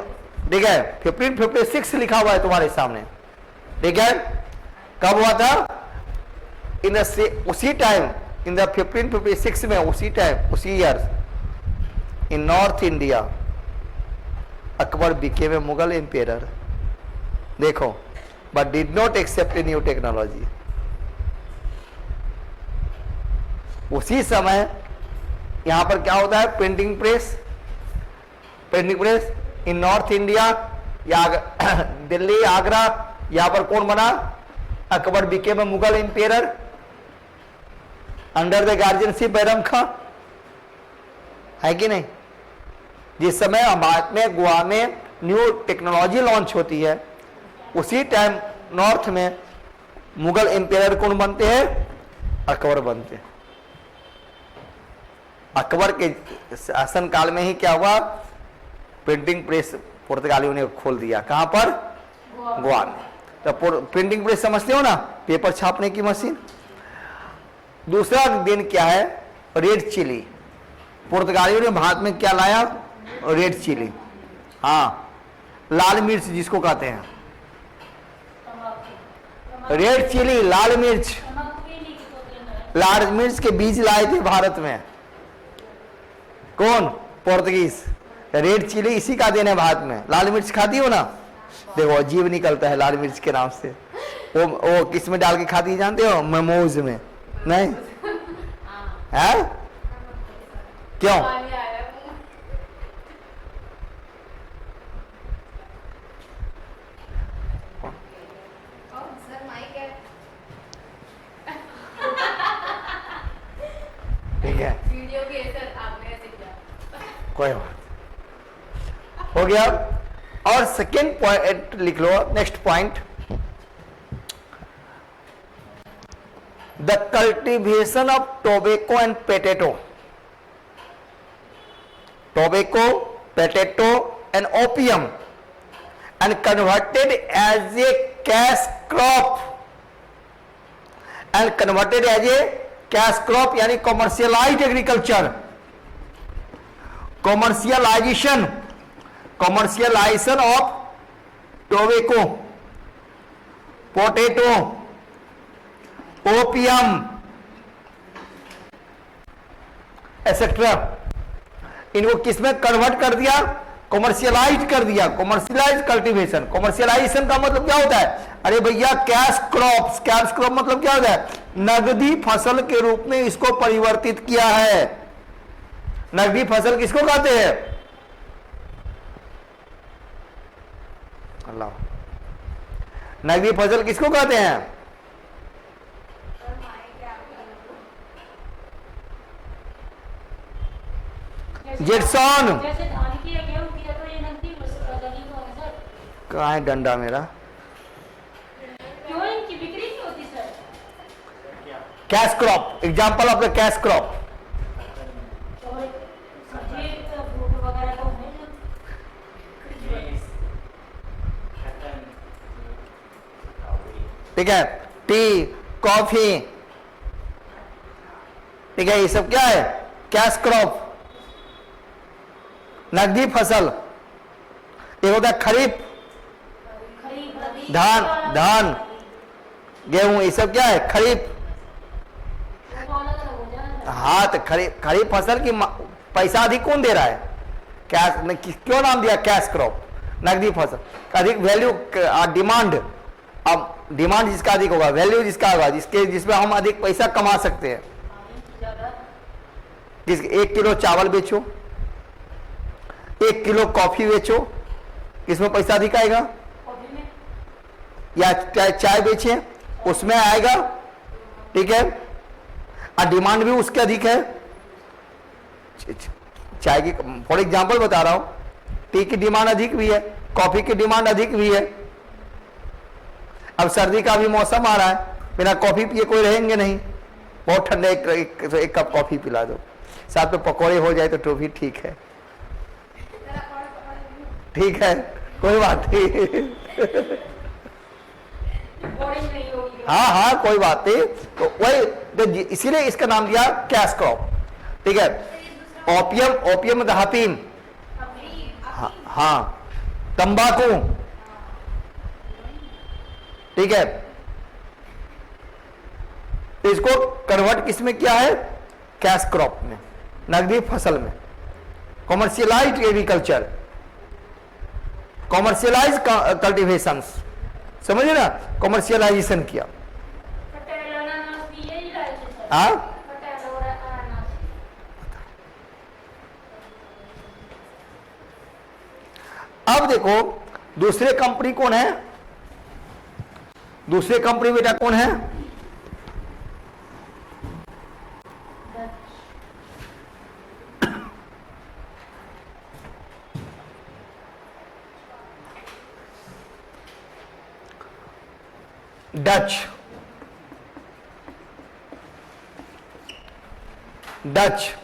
ठीक है, 1556 लिखा हुआ है तुम्हारे सामने। ठीक है, कब हुआ था? उसी टाइम, इन द 1556 में, उसी टाइम, उसी year, in north India Akbar became a Mughal emperor. देखो, but did not accept a new technology. उसी समय यहां पर क्या होता है? Printing press, printing press in north India, या दिल्ली, आगरा, यहां पर कौन बना? Akbar became a Mughal emperor under the guardianship Bairam Khan, है कि नहीं? जिस समय भारत में, गोवा में न्यू टेक्नोलॉजी लॉन्च होती है, उसी टाइम नॉर्थ में मुगल एम्पायर कौन बनते हैं? अकबर बनते हैं। अकबर के शासन काल में ही क्या हुआ? प्रिंटिंग प्रेस पुर्तगालियों ने खोल दिया। कहां पर? गोवा में। तो प्रिंटिंग प्रेस समझते हो ना, पेपर छापने की मशीन। दूसरा दिन क्या है? Red chilli. पुर्तगालियों ने भारत में क्या लाया? रेड चिली, हाँ, लाल मिर्च जिसको कहते हैं, रेड चिली, लाल मिर्च। लाल मिर्च के बीज लाए थे भारत में कौन? पुर्तगीज। रेड चिली इसी का देना है भारत में। लाल मिर्च खाती हो ना? देखो अजीब निकलता है लाल मिर्च के नाम से। वो किस में डाल के खाती जानते हो? मोमोज में। नहीं है? क्यों? ठीक है, वीडियो भी ऐसा आपने ऐसे किया। कोई बात हो गया। और सेकेंड पॉइंट लिख लो, next point, the cultivation of tobacco and potato, tobacco, potato and opium, and converted as a cash crop, and converted as a cash crop, यानी commercialised agriculture, commercialisation of tobacco potato, opium, etcetera, इनको किसमें कन्वर्ट कर दिया? कॉमर्शियलाइज कर दिया। Commercialise cultivation. कॉमर्शियलाइजेशन का मतलब क्या होता है? अरे भैया कैश क्रॉप्स, कैश क्रॉप मतलब क्या होता है? नगदी फसल के रूप में इसको परिवर्तित किया है। नगदी फसल किसको कहते हैं? अल्लाह, नगदी फसल किसको कहते हैं? जेटसॉन। जैसे धान की या गेहूं की है तो ये नकदी लगी हुआ है सर। कहाँ है डंडा मेरा? क्यों इनकी बिक्री नहीं होती sir? Cash crop, example of the cash crop. और सब्जी फ्रूट वगैरह तो है जो ठीक है, टी, कॉफी, ठीक है, ये सब क्या है? कैश क्रॉप, नकदी फसल। एक होता है खरीफ, धान, धान, गेहूं, ये सब क्या है? खरीफ। हाँ, तो खरीफ फसल की पैसा अधिक कौन दे रहा है? कैश। क्यों नाम दिया कैश क्रॉप? नकदी फसल, अधिक वैल्यू, डिमांड। अब डिमांड जिसका अधिक होगा, वैल्यू जिसका होगा, जिसमें हम अधिक पैसा कमा सकते हैं। जिस 1 किलो चावल बेचो, 1 किलो कॉफी बेचो, किसमें पैसा अधिक आएगा? या चाय बेचे, उसमें आएगा। ठीक है, और डिमांड भी उसके अधिक है। चाय की फॉर एग्जांपल बता रहा हूं, टी की डिमांड अधिक भी है, कॉफी की डिमांड अधिक भी है। अब सर्दी का भी मौसम आ रहा है, बिना कॉफी पिए कोई रहेंगे नहीं। बहुत ठंडा, एक कप कॉफी पिला दो, साथ में पकौड़े हो जाए तो भी ठीक है। ठीक है, कोई बात नहीं। हाँ हाँ, कोई बात नहीं। तो वही तो इसीलिए इसका नाम दिया कैश क्रॉप। ठीक है, ओपियम, ओपियम मतलब हफीम। हाँ, तंबाकू। ठीक है, तो इसको कन्वर्ट किस में किया है? कैश क्रॉप में, नकदी फसल में। कॉमर्शियलाइज्ड एग्रीकल्चर, कॉमर्शियलाइज कल्टीवेशंस, समझे ना? कॉमर्शियलाइजेशन किया। हाँ, अब देखो दूसरे कंपनी कौन है? दूसरे कंपनी बेटा कौन है? डच। डच,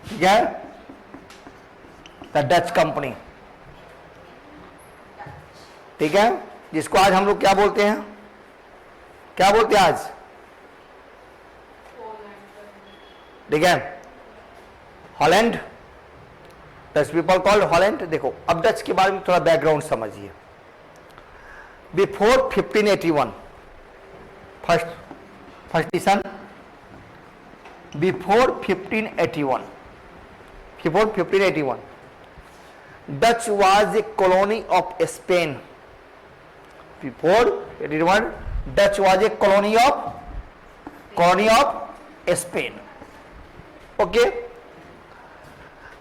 ठीक है, द डच कंपनी। ठीक है, जिसको आज हम लोग क्या बोलते हैं? क्या बोलते हैं आज? ठीक है, Holland, Dutch people called Holland. देखो अब डच के बारे में थोड़ा बैकग्राउंड समझिए। Before 1581, first edition, before 1581, Dutch was a colony of Spain. Before 1881, Dutch was a colony of Spain. Okay,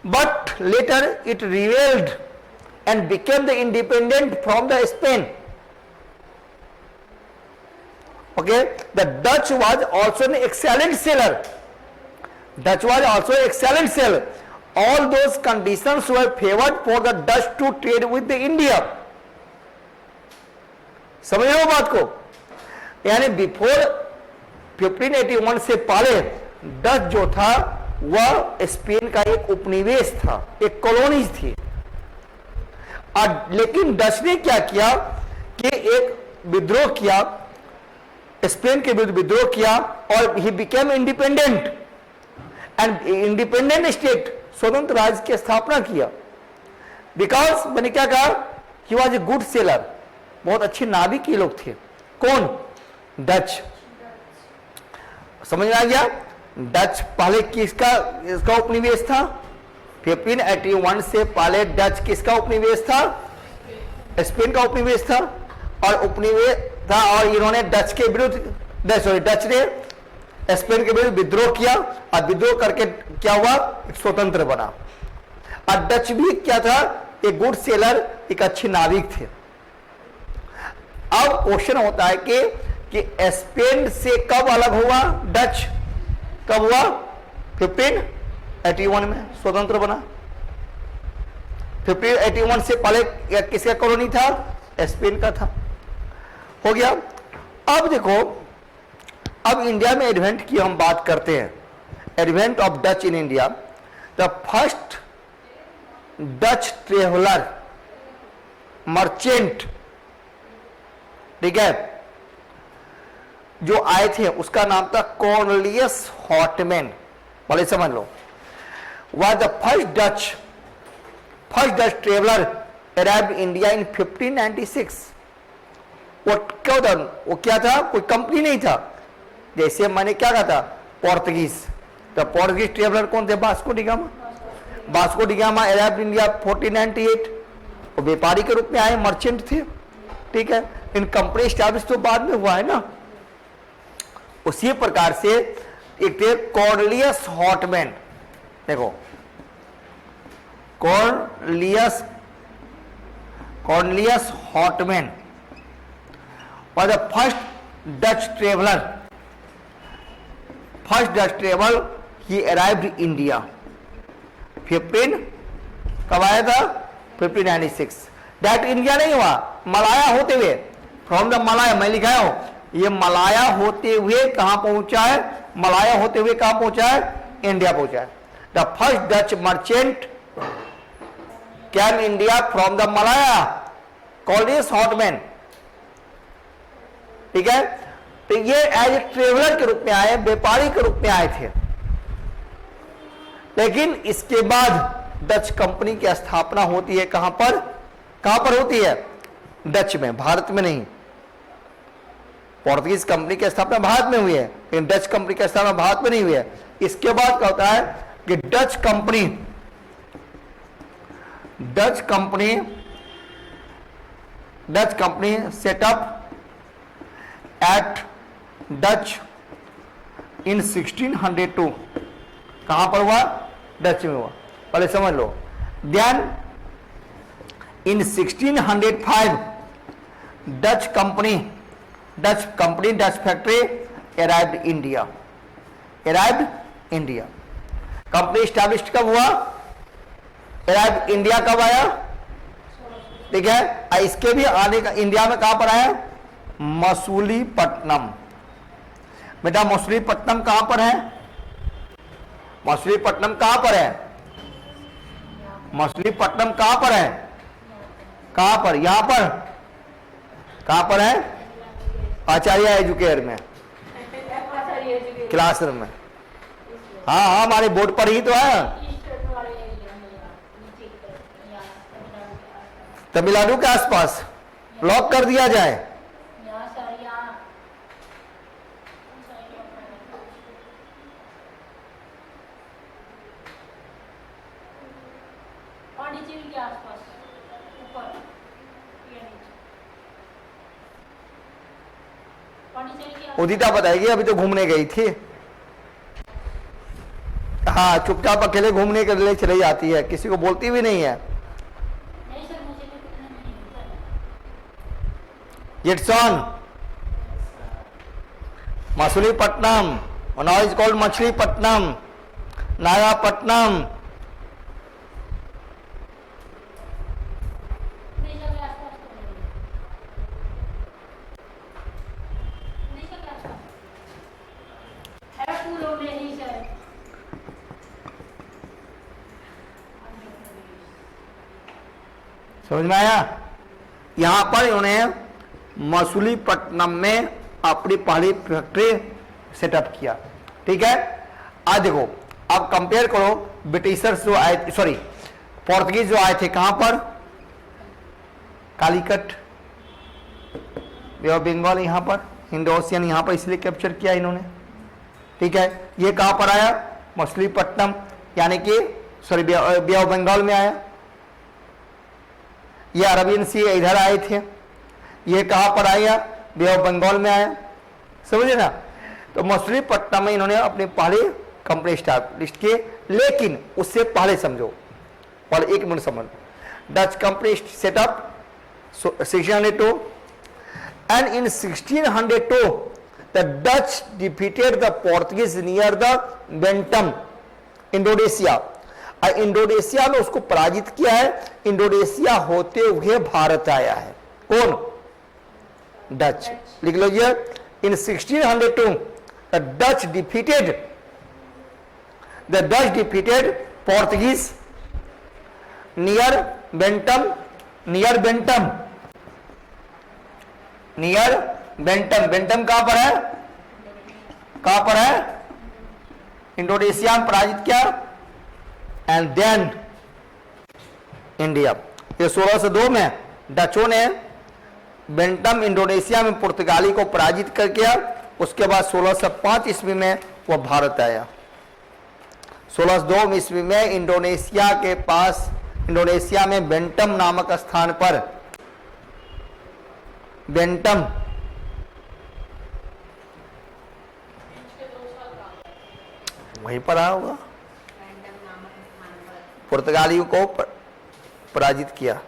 but later it rebelled and became the independent from the Spain. Okay, the Dutch was also an excellent seller. Dutch was also an excellent seller. All those conditions were favored for the Dutch to trade with the India. समझ रहे हो बात को? यानी बिफोर 1581 से पहले डच जो था वह स्पेन का एक उपनिवेश था, एक कॉलोनीज थी। और लेकिन डच ने क्या किया कि एक विद्रोह किया, स्पेन के विरुद्ध विद्रोह किया और he became independent and independent state, स्वतंत्र राज्य की स्थापना किया। बिकॉज मैंने क्या कहा, ही वॉज ए गुड सेलर, बहुत अच्छे नाविक ये लोग थे। कौन? डच। समझ में आ गया? डच पहले किसका इसका उपनिवेश था? 1581 से पहले डच किसका उपनिवेश था? स्पेन का उपनिवेश था। और उपनिवेश था और इन्होंने डच के विरुद्ध डच ने स्पेन के विरुद्ध विद्रोह किया और विद्रोह करके क्या हुआ? एक स्वतंत्र बना। और डच भी क्या था? एक गुड सेलर, एक अच्छे नाविक थे। अब क्वेश्चन होता है कि स्पेन से कब अलग हुआ डच? कब हुआ? 1581 में स्वतंत्र बना। 1581 से पहले किसका कॉलोनी था? स्पेन का था। हो गया। अब देखो, अब इंडिया में एडवेंट की हम बात करते हैं, advent of Dutch in India. The first Dutch traveller merchant, ठीक है, जो आए थे उसका नाम था कॉर्नेलियस हॉटमैन। भले समझ लो। Was the first Dutch traveller arrived India in 1596। वो क्या था? कोई कंपनी नहीं था। जैसे मैंने क्या कहा था? पोर्तुगीज। तो पोर्तुगीज ट्रेवलर कौन थे? Vasco da gamma. Vasco da Gama arrived India 1498। वो व्यापारी के रूप में आए, मर्चेंट थे, ठीक है। इन कंपनी स्टैब्लिश तो बाद में हुआ है ना। उसी प्रकार से एक थे कॉर्नेलियस हॉटमैन। देखो, Cornelius हॉटमैन was the first Dutch traveler. He arrived in India 15 कब आया था? 1596। डायरेक्ट इंडिया नहीं हुआ, मलाया होते हुए, फ्रॉम द मलाया, मैं लिखा हूं, ये मलाया होते हुए कहां पहुंचा है? मलाया होते हुए कहां पहुंचा है? इंडिया पहुंचा है। The first Dutch merchant came India from the Malaya, Cornelius Houtman, ठीक है। तो ये एज ए ट्रेवलर के रूप में आए, व्यापारी के रूप में आए थे। लेकिन इसके बाद डच कंपनी की स्थापना होती है कहां पर? कहां पर होती है? डच में, भारत में नहीं। पोर्तुगीज कंपनी की स्थापना भारत में हुई है, लेकिन डच कंपनी की स्थापना भारत में नहीं हुई है। इसके बाद क्या होता है कि Dutch company setup at Dutch in 1602। कहां पर हुआ? डच में हुआ। पहले समझ लो। Then in 1605 Dutch factory arrived India. Company established कब हुआ? अराइव्ड इंडिया कब आया? ठीक है। इसके भी आने का इंडिया में कहां पर आया? मसूलीपट्टनम। बेटा मसूलीपट्टनम कहां पर है? मसूलीपट्टनम कहां पर है? मसूलीपट्टनम कहां पर है? कहां पर? यहां पर। कहां पर है? आचार्य एजुकेयर में, क्लासरूम में। हाँ हाँ, हमारे बोर्ड पर ही तो है। तमिलनाडु के आसपास ब्लॉक कर दिया जाए। पांडिचेरी के आसपास ऊपर, पांडिचेरी के उदिता बताएगी, अभी तो घूमने गई थी। हाँ, चुपचाप अकेले घूमने के लिए चली जाती है, किसी को बोलती भी नहीं है। नहीं सर, मुझे तो कितना नहीं होता है। It's on Masulipatnam, now is called Machilipatnam, Nagapattinam. Orissa के आसपास तो नहीं है। उड़ीसा के आसपास है, फूलों में ही सर। समझ में आया? यहां पर इन्होंने मसूलीपट्टनम में अपनी पहली फैक्ट्री सेटअप किया, ठीक है। आज देखो, अब कंपेयर करो ब्रिटिशर्स जो आए, सॉरी पोर्तुगीज जो आए थे कहां पर? कालीकट, बे ऑफ बंगाल यहाँ पर, इंडो ओशियन यहाँ पर इसलिए कैप्चर किया इन्होंने, ठीक है। ये कहाँ पर आया, मछलीपट्टनम यानी कि सॉरी बे ऑफ बंगाल में आया। ये अरबियन सी इधर आए थे, ये कहाँ पर आया, बे ऑफ बंगाल में आया, समझे ना। तो मछलीपट्टनम में इन्होंने अपने पहले कंपनी स्टैब्लिश किए, लेकिन उससे पहले समझो, पहले एक मिनट समझ, Dutch company setup 1602 and in 1602 the Dutch defeated the Portuguese near the Bentum, Indonesia. Indonesia में उसको पराजित किया है, इंडोनेशिया होते हुए भारत आया है, कौन, डच। लिख लो ये, इन 1602 the Dutch defeated Portuguese near Bentum, bantam कहां पर है, कहां पर है, इंडोनेशिया में पराजित किया। एंड देन इंडिया, ये 1602 में डचों ने बेंटम इंडोनेशिया में पुर्तगाली को पराजित कर किया। उसके बाद 1605 ईस्वी में वो भारत आया। 1602 ईस्वी में इंडोनेशिया के पास, इंडोनेशिया में बेंटम नामक स्थान पर, बेंटम वहीं पर आया होगा, पुर्तगालियों को पराजित किया।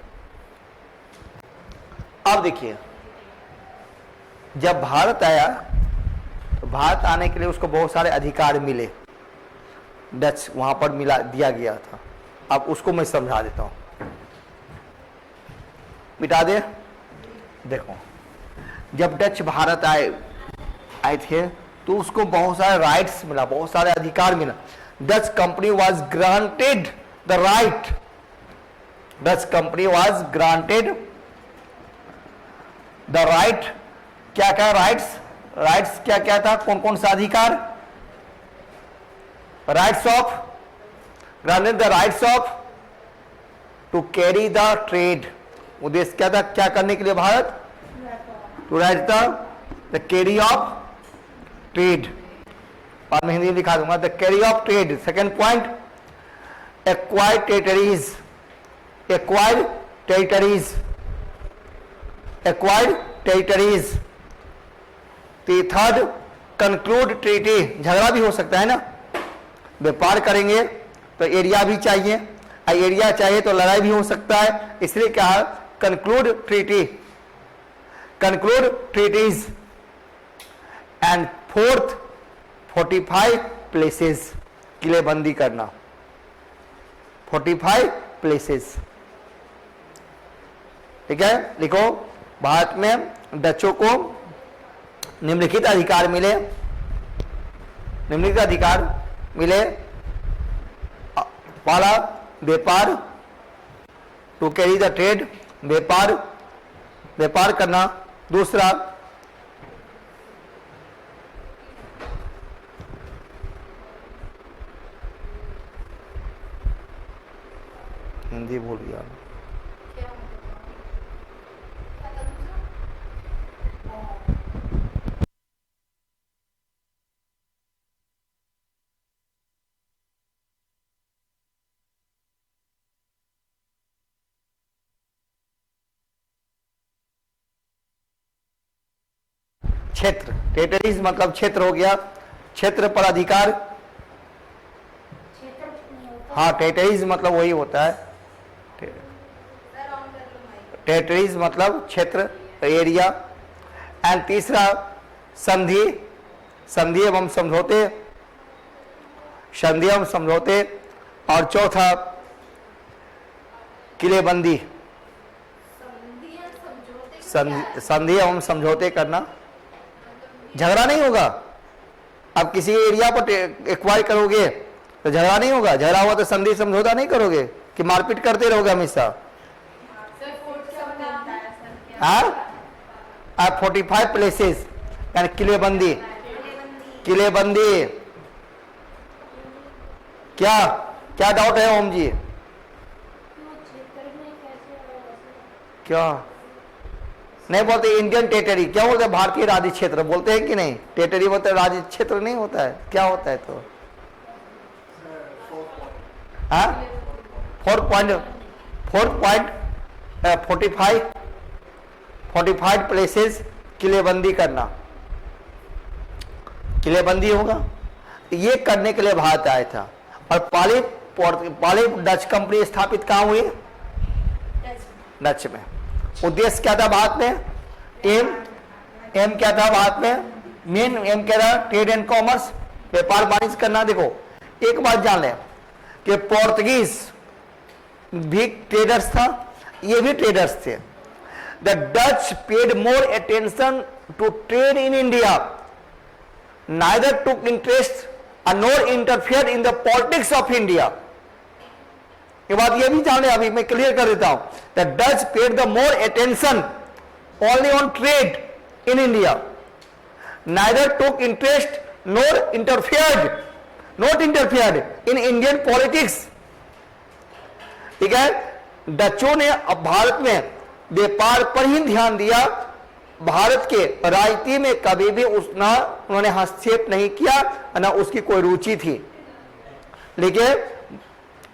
अब देखिए, जब भारत आया तो भारत आने के लिए उसको बहुत सारे अधिकार मिले, डच वहां पर मिला दिया गया था। अब उसको मैं समझा देता हूं, मिटा दे। देखो, जब डच भारत आए थे तो उसको बहुत सारे राइट्स मिला, बहुत सारे अधिकार मिला। Dutch company was granted the right, Dutch company was granted the right, क्या क्या राइट्स, राइट्स क्या क्या था, कौन कौन सा अधिकार, rights of, granted the rights of to carry the trade. उद्देश्य क्या था, क्या करने के लिए भारत, to right the carry of trade, और मैं हिंदी में लिखा दूंगा, the carry of trade. Second point, acquired territories, acquired territories, acquired territories. Third, conclude treaty, झगड़ा भी हो सकता है ना, व्यापार करेंगे तो एरिया भी चाहिए, एरिया चाहिए तो लड़ाई भी हो सकता है, इसलिए क्या, conclude treaty, conclude treaties. And fourth, 45 places, किलेबंदी करना, 45 प्लेसेस, ठीक है। लिखो, भारत में डचों को निम्नलिखित अधिकार मिले, निम्नलिखित अधिकार मिले। पहला, व्यापार, टू कैरी द ट्रेड, व्यापार, व्यापार करना। दूसरा, हिंदी भूल गया, क्षेत्र, टेरिटरीज मतलब क्षेत्र हो गया, क्षेत्र पर अधिकार। हाँ, टेरिटरीज मतलब वही होता है, टेरिटरीज मतलब क्षेत्र, एरिया। एंड तीसरा, संधि, संधि एवं समझौते, संधि एवं समझौते। और चौथा, किलेबंदी, संधि एवं समझौते करना, झगड़ा नहीं होगा। अब किसी एरिया पर एक्वायर करोगे तो झगड़ा नहीं होगा, झगड़ा हुआ तो संधि समझौता नहीं करोगे कि मारपीट करते रहोगे हमेशा। हाँ, 45 प्लेसेस यानी किलेबंदी, किलेबंदी। क्या क्या डाउट है ओम जी, क्या नहीं बोलते इंडियन टेरिटरी, क्या बोलते हैं? भारतीय राज्य क्षेत्र बोलते हैं कि नहीं? टेरिटरी बोलते हैं, राज्य क्षेत्र नहीं होता है, क्या होता है? तो हाँ, 4.45 प्लेसेस किलेबंदी करना, किलेबंदी होगा, ये करने के लिए भारत आया था। और पहले डच कंपनी स्थापित कहाँ हुई? डच में। उद्देश्य क्या था भारत में? एम क्या था भारत में? मेन एम क्या था? ट्रेड एंड कॉमर्स, व्यापार वाणिज्य करना। देखो एक बात जान लें कि पोर्तुगीज भी ट्रेडर्स था, ये भी ट्रेडर्स थे। The Dutch paid more attention to trade in India, neither took interest nor interfere in the politics of India. ये बात ये भी जान लें, अभी मैं क्लियर कर देता हूं। The Dutch paid the more attention only on trade in India, neither took interest nor interfered not interfered in Indian politics. ठीक है, डचों ने अब भारत में व्यापार पर ही ध्यान दिया, भारत के राजनीति में कभी भी उन्होंने हस्तक्षेप नहीं किया, ना उसकी कोई रुचि थी। लेकिन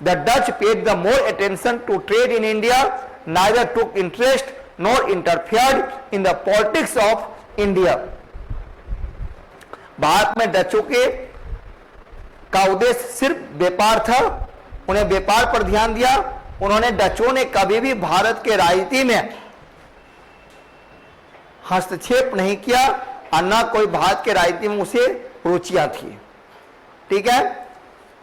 the Dutch paid the more attention to trade in India, neither took interest nor interfered in the politics of India. भारत में डचों के का उद्देश्य सिर्फ व्यापार था, उन्हें व्यापार पर ध्यान दिया। उन्होंने डचों ने कभी भी भारत के राजनीति में हस्तक्षेप नहीं किया और ना कोई भारत के राजनीति में उसे रुचियां थी। ठीक है,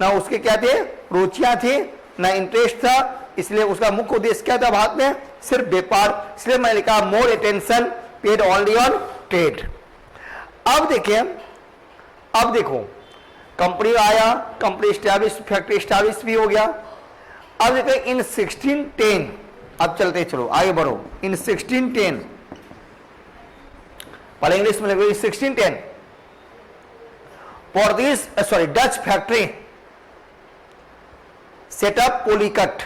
ना उसके क्या थे? रुचियां थी, ना इंटरेस्ट था। इसलिए उसका मुख्य उद्देश्य क्या था भारत में? सिर्फ व्यापार। इसलिए मैंने लिखा more attention paid only on trade. अब देखिए, अब देखो कंपनी आया, कंपनी स्टैब्लिश, फैक्ट्री स्टैब्लिश भी हो गया। अब देखो इन 1610, अब चलते चलो आगे बढ़ो। इन 1610, पहले इंग्लिश में लिखो 1610, Portuguese Dutch factory setup Pulicat,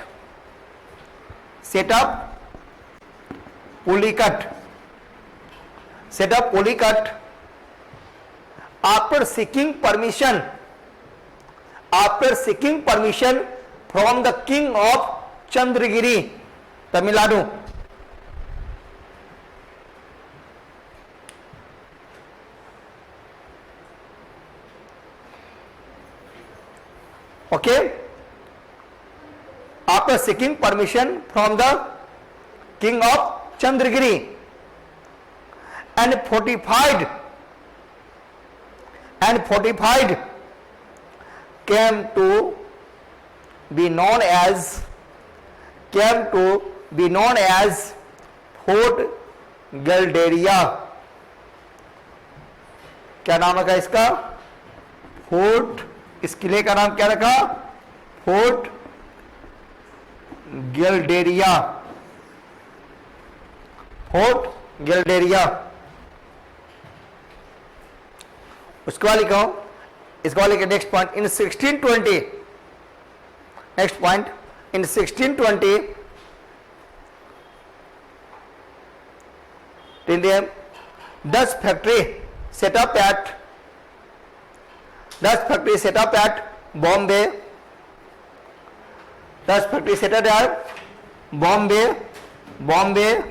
after seeking permission from the king of Chandragiri, Tamil Nadu. Okay, after seeking permission from the king of Chandragiri and fortified came to be known as Fort Galderia। क्या नाम रखा इसका? फोर्ट, इस किले का नाम क्या रखा? Fort Geldria, Fort Geldria. उसके बाद लिखो, इसके बाद लिखे next point. In 1620, next point, in 1620 Dutch factory set up at Bombay,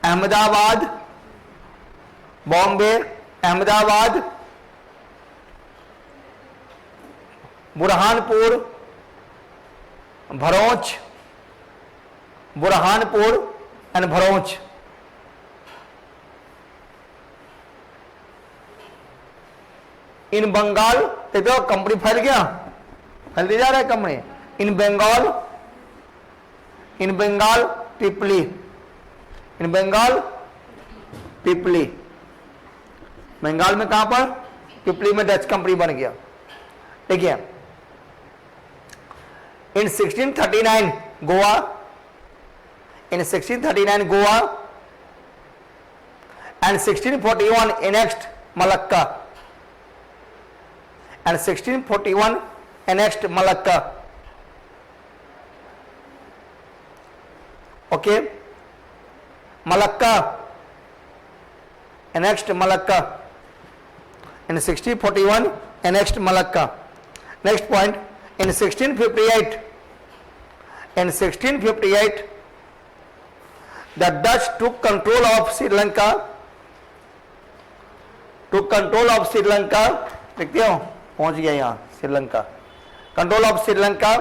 Ahmedabad, Burhanpur, and Broach. In Bengal, देखो कंपनी फैलती जा रहा है कंपनी। इन बंगाल पिपली, बंगाल में कहां पर? पिपली में डच कंपनी बन गया। देखिए इन 1639 Goa, and 1641 annexed Malacca, and 1641 annexed Malacca. Okay, Malacca annexed Malacca. In 1641 annexed Malacca. Next point, in 1658 the Dutch took control of Sri Lanka. देखते हो पहुंच गया यहाँ Sri Lanka. Control of Sri Lanka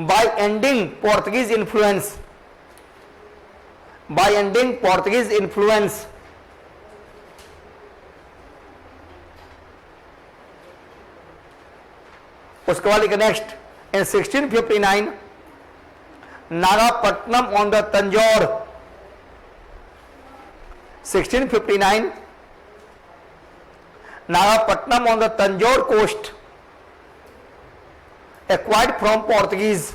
by ending Portuguese influence. उसके बाद next, in 1659 Nagapattinam on the Tanjore. 1659 Nagapattinam on the Tanjore coast acquired from Portuguese.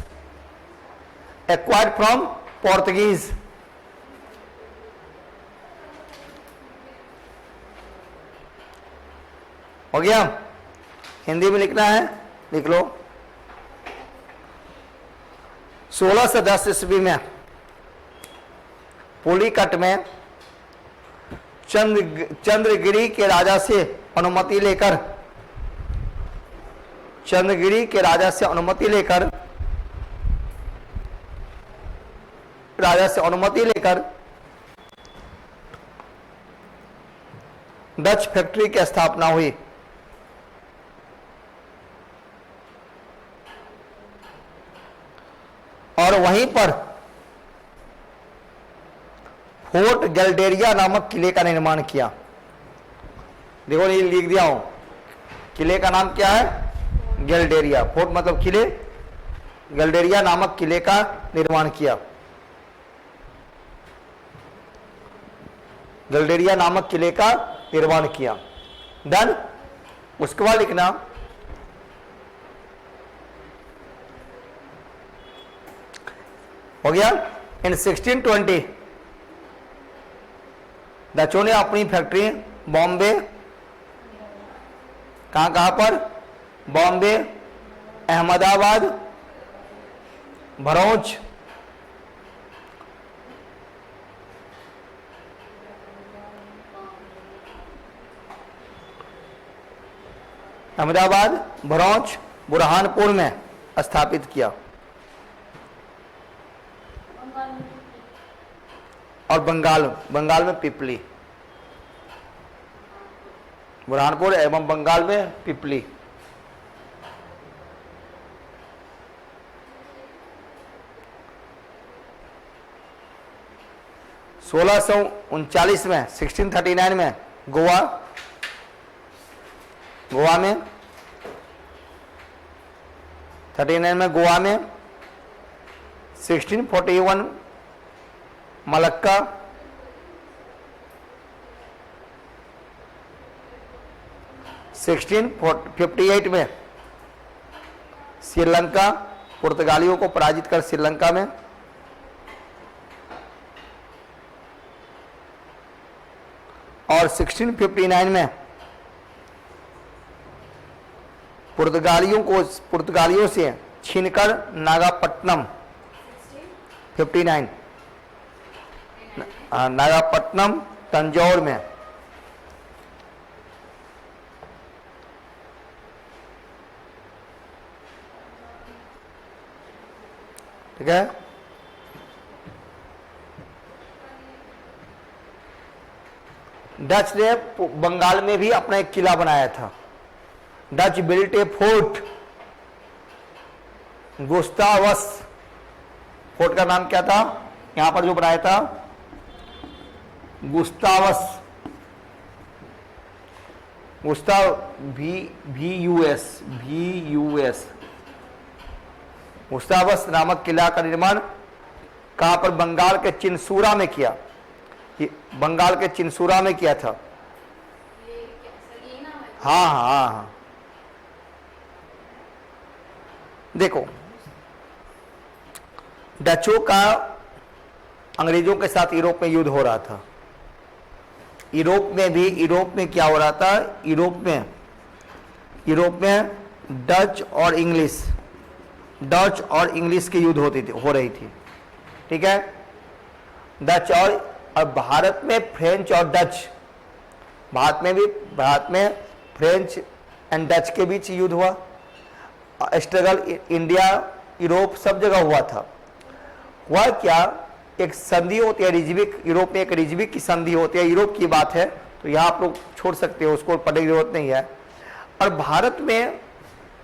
हो गया. हिंदी में लिखना है, लिख लो. 1610 ईस्वी में पुलिकट में चंद्रगिरी के राजा से अनुमति लेकर डच फैक्ट्री की स्थापना हुई. और वहीं पर फोर्ट गैल्डेरिया नामक किले का निर्माण किया. देखो ये लिख दिया हूं, किले का नाम क्या है? गैल्डेरिया. फोर्ट मतलब किले, गैल्डेरिया नामक किले का निर्माण किया. गैल्डेरिया नामक किले का निर्माण किया. डन. उसके बाद लिखना हो गया. इन 1620 डचों ने अपनी फैक्ट्री बॉम्बे, कहां पर? बॉम्बे, अहमदाबाद, भरूच, बुरहानपुर में स्थापित किया. और बंगाल में पिपली. बुरहानपुर एवं बंगाल में पिपली. (1639) में 1639 में गोवा में 39 में गोवा में. 1641 मलक्का. 1658 में श्रीलंका, पुर्तगालियों को पराजित कर श्रीलंका में. और 1659 में पुर्तगालियों से छीनकर नागापट्टनम 59 नागापट्टनम तंजौर में. ठीक है. डच ने बंगाल में भी अपना एक किला बनाया था. डच बिल्ट ए फोर्ट गुस्तावस. फोर्ट का नाम क्या था यहां पर जो बनाया था? गुस्तावस. VUS गुस्तावस नामक किला का निर्माण कहां पर? बंगाल के चिनसूरा में किया. बंगाल के चिनसूरा में किया था. हाँ. देखो, डचों का अंग्रेजों के साथ यूरोप में युद्ध हो रहा था. यूरोप में क्या हो रहा था? यूरोप में डच और इंग्लिश की युद्ध हो रही थी. ठीक है. डच और भारत में फ्रेंच और डच भारत में फ्रेंच एंड डच के बीच युद्ध हुआ, स्ट्रगल इंडिया यूरोप सब जगह हुआ था। हुआ क्या, एक संधि होती है रिजविक, यूरोप में एक रिजविक की संधि होती है, यूरोप की बात है तो यहाँ आप लोग छोड़ सकते हो, उसको पढ़ने की जरूरत नहीं है। और भारत में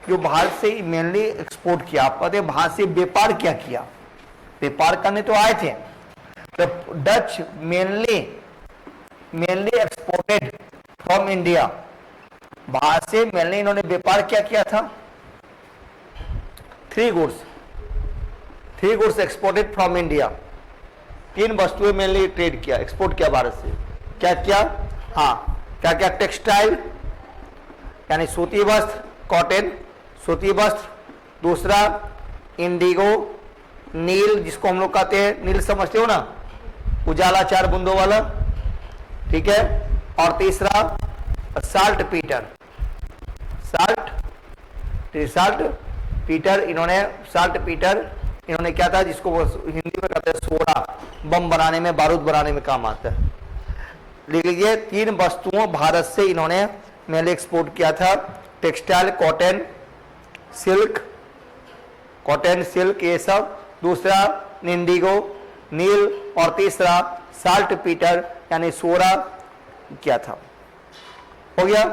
जो भारत से मेनली एक्सपोर्ट किया, आप कहते हैं भारत से व्यापार क्या किया, व्यापार करने तो आए थे। तो Dutch mainly exported from India, Bharat से मेनली इन्होंने व्यापार क्या किया था, three goods exported from India, 3 वस्तुएं मेनली ट्रेड किया, एक्सपोर्ट किया भारत से। क्या क्या, हाँ क्या क्या, टेक्सटाइल यानी सूती वस्त्र, कॉटन सूती वस्त्र, दूसरा इंडिगो नील, जिसको हम लोग कहते हैं नील, समझते हो ना, उजाला 4 बूंदों वाला, ठीक है। और तीसरा साल्ट पीटर, साल्ट पीटर इन्होंने क्या था, जिसको हिंदी में कहते हैं सोडा, बम बनाने में, बारूद बनाने में काम आता है। लिख लीजिए, 3 वस्तुओं भारत से इन्होंने मेनली एक्सपोर्ट किया था, टेक्सटाइल, कॉटन सिल्क ये सब, दूसरा इंडिगो नील, और तीसरा साल्ट पीटर यानी सोडा किया था। हो गया।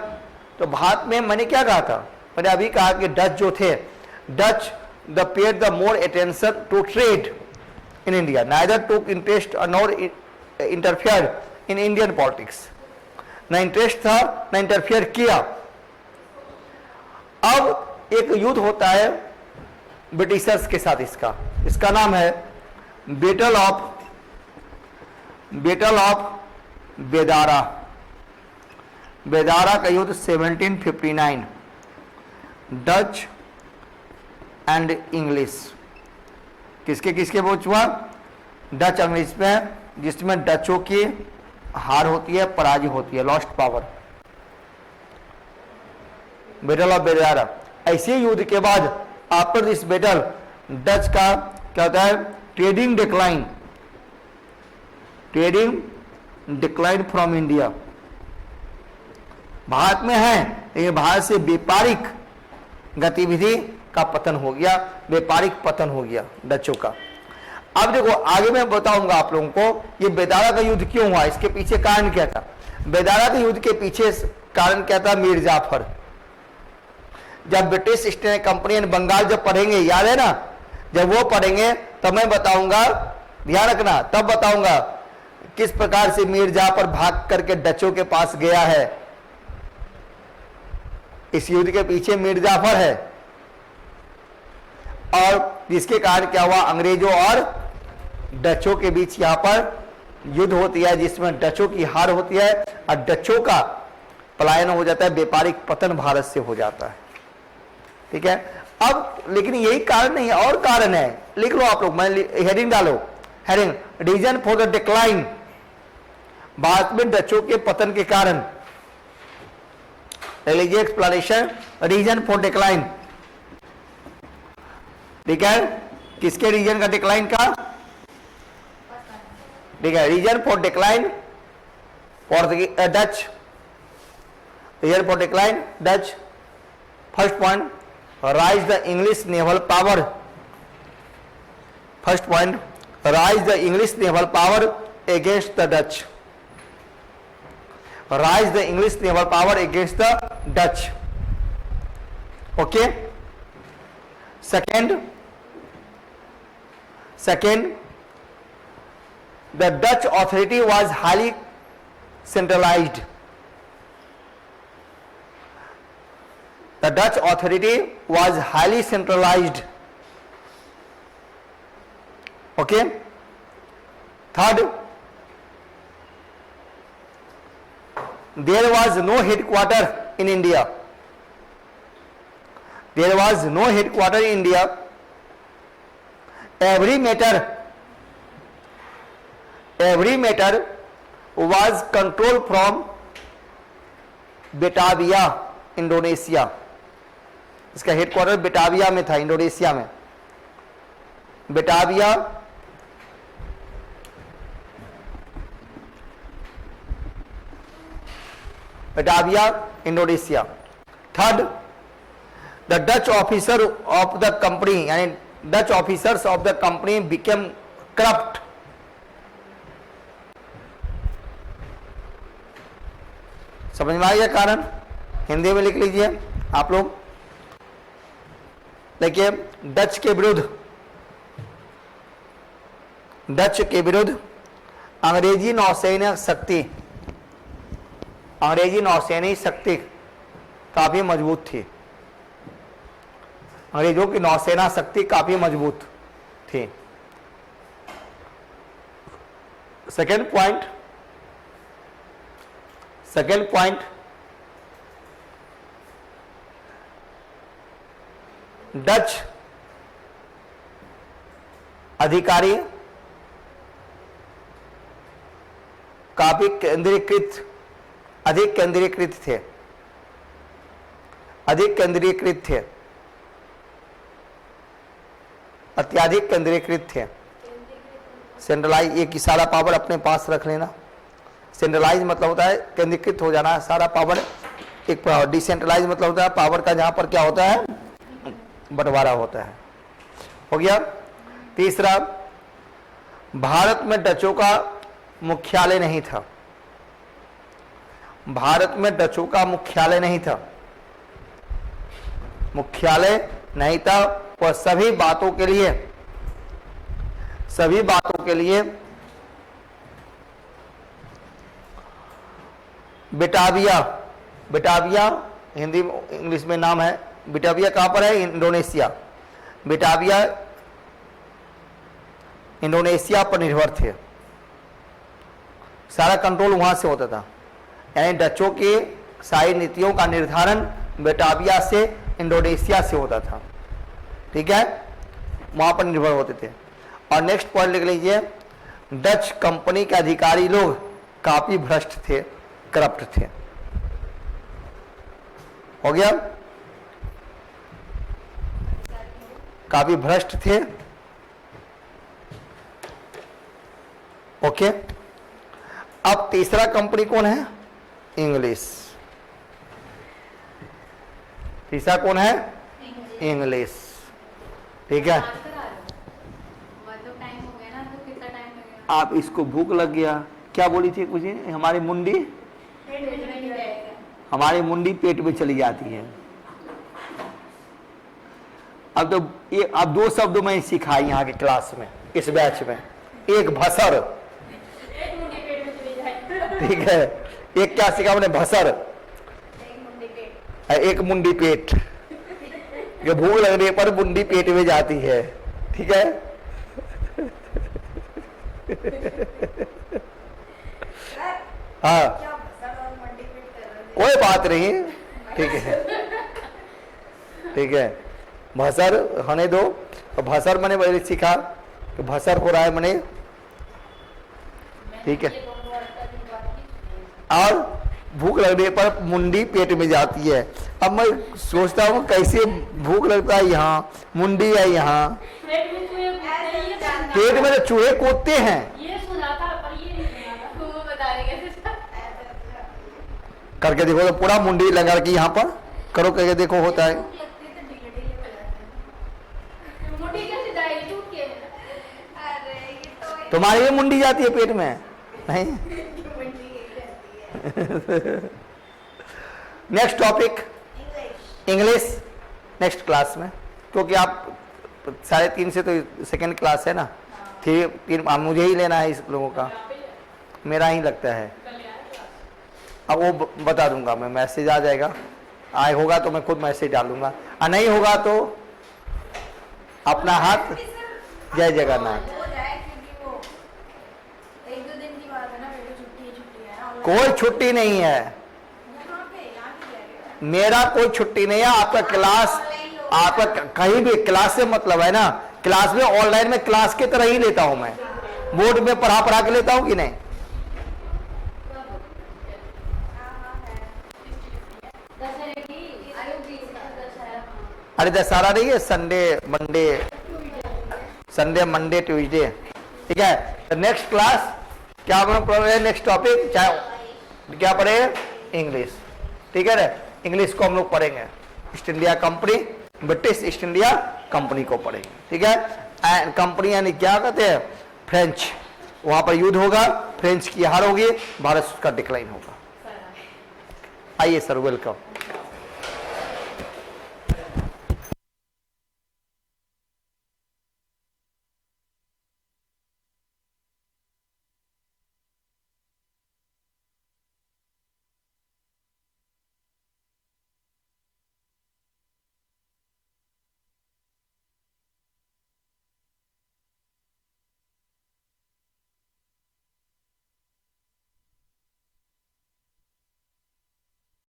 तो भारत में मैंने क्या कहा था, मैंने अभी कहा कि डच जो थे, Dutch the paid the more attention to trade in India, neither took interest nor interfere in Indian politics, ना इंटरेस्ट था ना इंटरफेयर किया। अब एक युद्ध होता है ब्रिटिशर्स के साथ, इसका नाम है बैटल ऑफ बेदारा का युद्ध 1759, डच एंड इंग्लिश, किसके बीच हुआ, डच इंग्लिश में, जिसमें डचों की हार होती है, पराजय होती है, लॉस्ट पावर, बैटल ऑफ बेदारा। ऐसे युद्ध के बाद आफ्टर दिस बैटल डच का क्या होता है, ट्रेडिंग डिक्लाइन फ्रॉम इंडिया, भारत में है लेकिन भारत से व्यापारिक गतिविधि का पतन हो गया, व्यापारिक पतन हो गया डचों का। अब देखो आगे मैं बताऊंगा आप लोगों को ये बेदारा का युद्ध क्यों हुआ, इसके पीछे कारण क्या था। बेदारा के युद्ध के पीछे कारण क्या था, मीर जाफर। जब ब्रिटिश ईस्ट इंडिया कंपनी ने बंगाल जब पढ़ेंगे, याद है ना, जब वो पढ़ेंगे तब मैं बताऊंगा, ध्यान रखना, तब बताऊंगा किस प्रकार से मीर जाफर भाग करके डचों के पास गया है। इस युद्ध के पीछे मीर जाफर है, और जिसके कारण क्या हुआ, अंग्रेजों और डचों के बीच यहां पर युद्ध होती है, जिसमें डचों की हार होती है और डचों का पलायन हो जाता है, व्यापारिक पतन भारत से हो जाता है। ठीक है। अब लेकिन यही कारण नहीं है, और कारण है, लिख लो आप लोग, मैं हेडिंग डालो, heading reason for the decline, भारत में डचों के पतन के कारण, लीजिए एक्सप्लेनेशन, रीजन फॉर डिक्लाइन। ठीक है, किसके रीजन का डिक्लाइन का, ठीक है, reason for decline for Dutch, reason for decline Dutch. First point, rise the English naval power, first point, rise the English naval power against the Dutch, rise the English naval power against the Dutch. Okay. Second, the Dutch authority was highly centralized. The Dutch authority was highly centralized. Okay. Third, there was no headquarter in India. There was no headquarter in India. Every matter was controlled from Batavia, Indonesia. इसका हेडक्वार्टर बेटाविया में था, इंडोनेशिया में। Batavia Batavia, Indonesia. Third, the Dutch officer of the company, यानी Dutch officers of the company became corrupt. समझ में आ गया कारण? हिंदी में लिख लीजिए आप लोग। देखिए, डच के विरुद्ध अंग्रेजी नौसैनिक शक्ति, अंग्रेजी नौसैनिक शक्ति काफी मजबूत थी। अंग्रेजों की नौसेना शक्ति काफी मजबूत थी। सेकेंड पॉइंट, डच अधिकारी काफी अधिक केंद्रीकृत थे, अत्याधिक केंद्रीकृत थे। सेंट्रलाइज, एक सारा पावर अपने पास रख लेना। सेंट्रलाइज मतलब होता है केंद्रीकृत हो जाना, सारा पावर एक पावर। डिसेंट्रलाइज मतलब होता है पावर का जहां पर क्या होता है, बंटवारा होता है। हो गया। तीसरा, भारत में डचों का मुख्यालय नहीं था। भारत में डचों का मुख्यालय नहीं था, और सभी बातों के लिए बेटाविया हिंदी इंग्लिश में नाम है। बेटाविया कहां पर है? इंडोनेशिया। बेटाविया इंडोनेशिया पर निर्भर थे, सारा कंट्रोल वहां से होता था। यानी डचों के सारी नीतियों का निर्धारण बेटाविया से, इंडोनेशिया से होता था। ठीक है, वहां पर निर्भर होते थे। और नेक्स्ट पॉइंट लिख लीजिए, डच कंपनी के अधिकारी लोग काफी भ्रष्ट थे, करप्ट थे। हो गया, काफी भ्रष्ट थे। ओके। अब तीसरा कंपनी कौन है? इंग्लिश। तीसरा कौन है? इंग्लिश। ठीक है, मतलब टाइम हो गया ना, तो कितना टाइम लगेगा? आप इसको भूख लग गया, क्या बोली थी कुछ? हमारी मुंडी पेट में चली जाती है। अब तो ये अब दो शब्द मैं सिखाई यहाँ के क्लास में, इस बैच में। एक भसर, ठीक है, एक क्या सीखा मैंने? भसर। एक मुंडी पेट, ये भूख लगने पर मुंडी पेट में जाती है। ठीक है, हाँ, कोई बात नहीं, ठीक है, ठीक है। भसर होने दो। भसर मैंने पहले सीखा कि भसर हो रहा है मैंने, ठीक है। और भूख लगने पर मुंडी पेट में जाती है। अब मैं सोचता हूँ कैसे भूख लगता है, यहाँ मुंडी है, यहाँ पेट में तो चूहे कूदते हैं। ये सुना था पर ये नहीं सुना था। वो बता रहे कैसे? करके देखो तो पूरा मुंडी लगा के यहाँ पर करो, करके देखो होता है। मुट्ठी कैसे जाएगी टूट के? तुम्हारी भी मुंडी जाती है पेट में? नहीं। Next topic English, next class में, क्योंकि आप 3:30 से तो सेकंड क्लास है ना, 3 मुझे ही लेना है इस लोगों का, मेरा ही लगता है। अब वो बता दूंगा मैं, मैसेज आ जाएगा, आए होगा तो मैं खुद मैसेज डालूंगा, और नहीं होगा तो अपना हाथ जय जगन्नाथ। कोई छुट्टी नहीं है, मेरा कोई छुट्टी नहीं है। आपका क्लास, आपका कहीं भी क्लास से मतलब है ना, क्लास में ऑनलाइन में क्लास की तरह ही लेता हूं मैं, बोर्ड में पढ़ा के लेता हूं कि नहीं। अरे दशहरा नहीं है, संडे मंडे ट्यूसडे, ठीक है। नेक्स्ट क्लास क्या पढ़े? नेक्स्ट टॉपिक क्या पढ़े? इंग्लिश। ठीक है ना, इंग्लिश को हम लोग पढ़ेंगे, east India company, British east India company को पढ़ेंगे, ठीक है। एंड कंपनी यानी क्या कहते हैं, फ्रेंच, वहां पर युद्ध होगा, फ्रेंच की हार होगी, भारत का डिक्लाइन होगा। आइए सर, वेलकम।